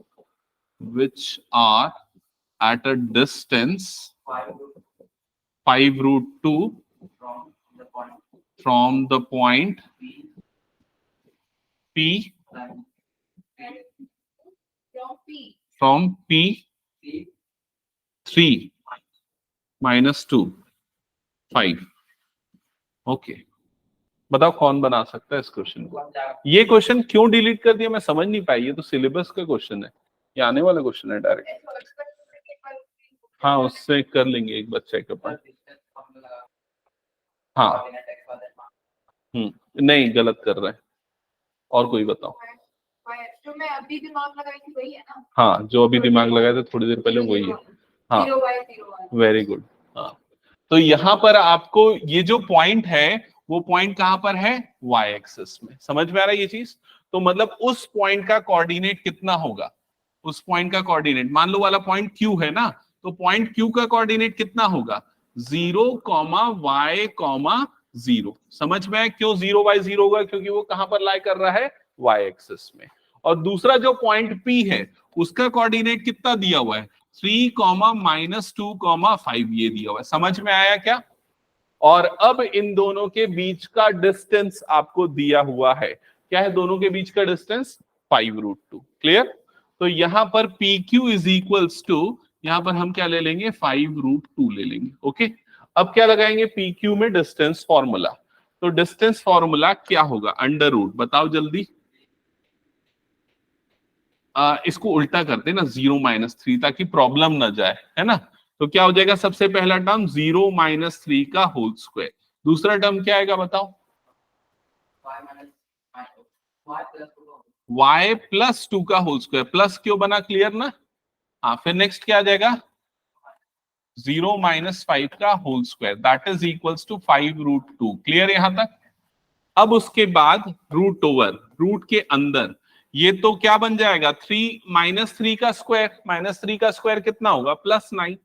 which are at a distance 5√2 from the point P, from P3 minus 2 5। Okay, बताओ कौन बना सकता है इस question को? ये question क्यों delete कर दिया मैं समझ नहीं पाई, ये तो सिलेबस का क्वेश्चन है, ये आने वाला क्वेश्चन है डायरेक्ट। हाँ, उससे कर लेंगे एक बार चेकअप। हाँ, नहीं गलत कर रहे हैं, और कोई बताओ। जो मैं अभी दिमाग लगाई थी वही है ना? हाँ, जो अभी दिमाग लगाए थे थोड़ी देर पहले वही है। हाँ, 0/0 वेरी गुड। हाँ, तो यहाँ पर आपको ये जो पॉइंट है वो पॉइंट कहां पर है? वाई एक्सिस में। समझ में आ रहा है ये चीज? तो मतलब उस पॉइंट का कोऑर्डिनेट कितना होगा? उस पॉइंट का कोऑर्डिनेट, मान लो वाला पॉइंट क्यू है ना, तो पॉइंट क्यू का कोऑर्डिनेट कितना होगा? 0,y,0। समझ में आया क्यों 0/0 होगा? क्योंकि वो कहां पर लाई कर रहा है? वाई एक्सिस में। और दूसरा जो पॉइंट पी है उसका कोऑर्डिनेट कितना दिया हुआ है? 3,-2,5 ये दिया हुआ है। समझ में आया क्या? और अब इन दोनों के बीच का डिस्टेंस आपको दिया हुआ है। क्या है दोनों के बीच का डिस्टेंस? 5√2। क्लियर? तो यहां पर PQ इज इक्वल्स टू, यहां पर हम क्या ले लेंगे? 5√2 ले लेंगे। ओके, अब क्या लगाएंगे PQ में? Distance formula. तो डिस्टेंस फॉर्मूला क्या होगा? अंडर रूट, बताओ जल्दी। इसको उल्टा करते हैं ना, 0-3, ताकि प्रॉब्लम ना जाए, है ना? तो क्या हो जाएगा? सबसे पहला टर्म 0-3 का होल स्क्वायर, दूसरा टर्म क्या आएगा बताओ? y+2 का होल स्क्वायर, प्लस क्यों बना? क्लियर ना? हाँ, फिर नेक्स्ट क्या आ जाएगा? 0-5 का whole square, that is equals to 5√2। Clear यहां तक? अब उसके बाद रूट ओवर, रूट के अंदर ये तो क्या बन जाएगा? 3-3 का स्क्वायर, -3 का स्क्वायर कितना होगा? +9।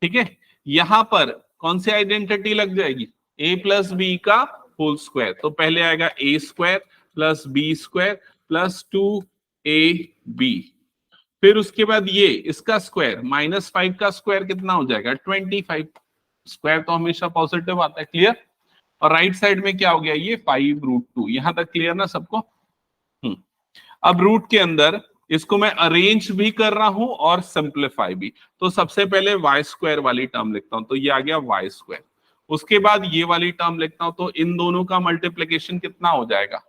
ठीक है, यहां पर कौन सी आइडेंटिटी लग जाएगी? a+b का होल स्क्वायर। तो पहले आएगा a² + b² + 2ab, फिर उसके बाद ये इसका स्क्वायर, -5 का स्क्वायर कितना हो जाएगा? 25। स्क्वायर तो हमेशा पॉजिटिव आता है। क्लियर? और राइट साइड में क्या हो गया? ये 5√2। यहां तक क्लियर ना सबको? अब रूट के अंदर इसको मैं अरेंज भी कर रहा हूं और सिंप्लीफाई भी। तो सबसे पहले y² वाली टर्म लिखता हूं, तो ये आ गया y²। उसके बाद ये वाली टर्म लिखता हूं, तो इन दोनों का मल्टीप्लिकेशन कितना हो जाएगा?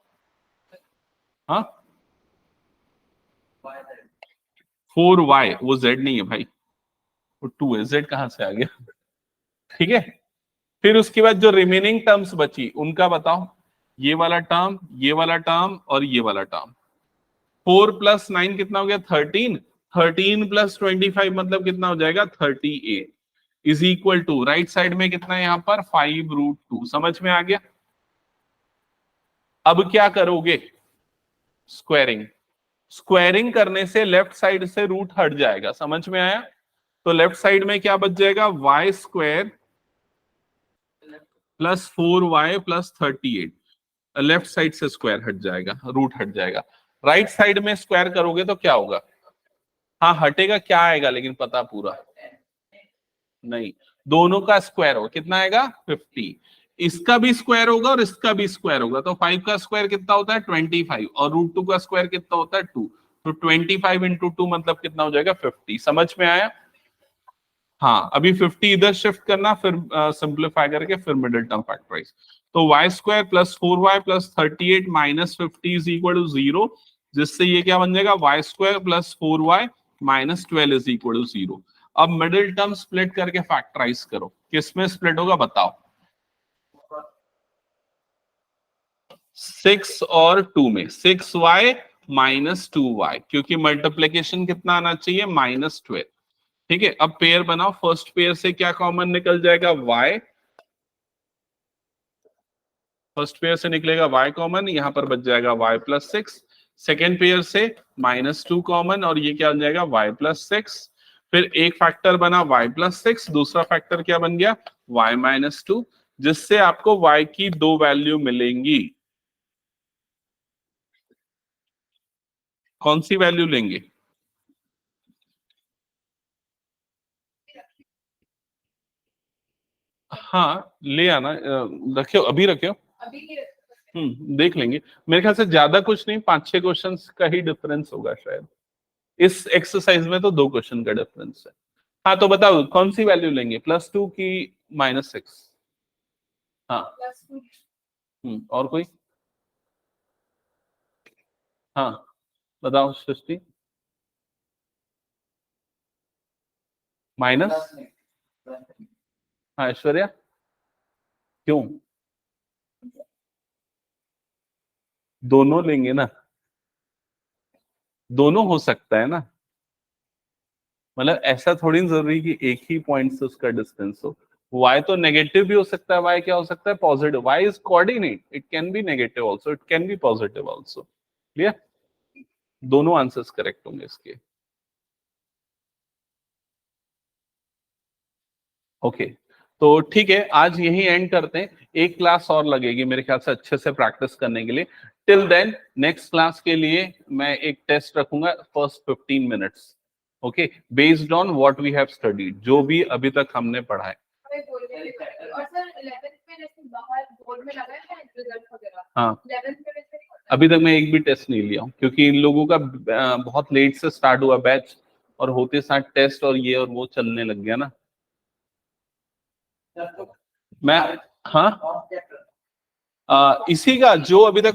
हाँ, 4y, वो z नहीं है भाई, वो 2 है, z कहां से आ गया? ठीक है, फिर उसके बाद जो रिमेनिंग टर्म्स बची उनका बताओ। ये वाला टर्म, ये वाला टर्म और ये वाला टर्म। 4 + 9 कितना हो गया? 13। 13 + 25 मतलब कितना हो जाएगा? 38 is equal to, right side में कितना है यहां पर? 5√2। समझ में आ गया? अब क्या करोगे? स्क्वायरिंग। स्क्वायरिंग करने से लेफ्ट साइड से रूट हट जाएगा। समझ में आया? तो लेफ्ट साइड में क्या बच जाएगा? y² + 4y + 38। लेफ्ट साइड से स्क्वायर हट जाएगा, रूट हट जाएगा। राइट साइड में स्क्वायर करोगे तो क्या होगा? हाँ हटेगा क्या आएगा, लेकिन पता पूरा नहीं, दोनों का स्क्वायर होगा, कितना आएगा 50, इसका भी स्क्वायर होगा और इसका भी स्क्वायर होगा, तो 5 का स्क्वायर कितना होता है 25, और √2 का स्क्वायर कितना होता है 2, तो 25 इंटू 2 मतलब कितना हो जाएगा 50। समझ में आया? हाँ, अभी 50 इधर शिफ्ट करना, फिर सिंप्लीफाई करके फिर मिडिल टर्म फैक्टराइज। तो y square plus 4y plus 38 minus 50 is equal to 0, जिससे ये क्या बन जाएगा y square plus 4y minus 12 is equal to 0। अब मिडिल टर्म स्प्लिट करके फैक्टराइज करो, किसमें स्प्लिट होगा बताओ? 6 और 2 में, 6y माइनस 2y, क्योंकि मल्टीप्लीकेशन कितना आना चाहिए -12। ठीक है, अब पेयर बनाओ, फर्स्ट पेयर से क्या कॉमन निकल जाएगा y, फर्स्ट पेयर से निकलेगा y कॉमन, यहां पर बच जाएगा y प्लस 6, सेकेंड पेयर से -2 कॉमन, और ये क्या बन जाएगा y प्लस 6, फिर एक फैक्टर बना y प्लस 6, दूसरा फैक्टर क्या बन गया y माइनस 2, जिससे आपको y की दो वैल्यू मिलेंगी। कौन सी वैल्यू लेंगे? हाँ ले आना, रखियो, अभी रखियो, अभी नहीं रख- देख लेंगे। मेरे ख्याल से ज्यादा कुछ नहीं, 5-6 क्वेश्चंस का ही डिफरेंस होगा शायद, इस एक्सरसाइज में तो 2 क्वेश्चन का डिफरेंस है। हाँ तो बताओ कौन सी वैल्यू लेंगे, +2 की -6? हाँ +2 और कोई? हाँ बताओ सृष्टि। माइनस, plus नहीं, plus नहीं। हाँ ऐश्वर्या, क्यों? दोनों लेंगे ना, दोनों हो सकता है ना, मतलब ऐसा थोड़ी ना जरूरी कि एक ही पॉइंट से उसका डिस्टेंस हो। y तो नेगेटिव भी हो सकता है, y क्या हो सकता है positive, y is coordinate, it can be negative also, it can be positive also. Clear? दोनों आंसर्स करेक्ट होंगे इसके। ओके तो ठीक है, आज यही एंड करते हैं, एक क्लास और लगेगी मेरे ख्याल से अच्छे से प्रैक्टिस करने के लिए। टिल देन नेक्स्ट क्लास के लिए मैं एक टेस्ट रखूंगा first 15 minutes, okay, based on what we have studied, जो भी अभी तक हमने पढ़ा है। हमें बोलने के लिए। और सर 11th में जैसे बाहर बोर्ड में लगा है रिजल्ट वगैरह, हाँ 11th में वैसे नहीं होता है। अभी तक मैं एक भी टेस्ट नहीं लिया हूं, क्योंकि इन लोगों का बहुत लेट से स्टार्ट हुआ बैच, और होते साथ टेस्ट और ये और वो चलने लग गया ना। मैं हाँ और chapter इसी का जो अभी तक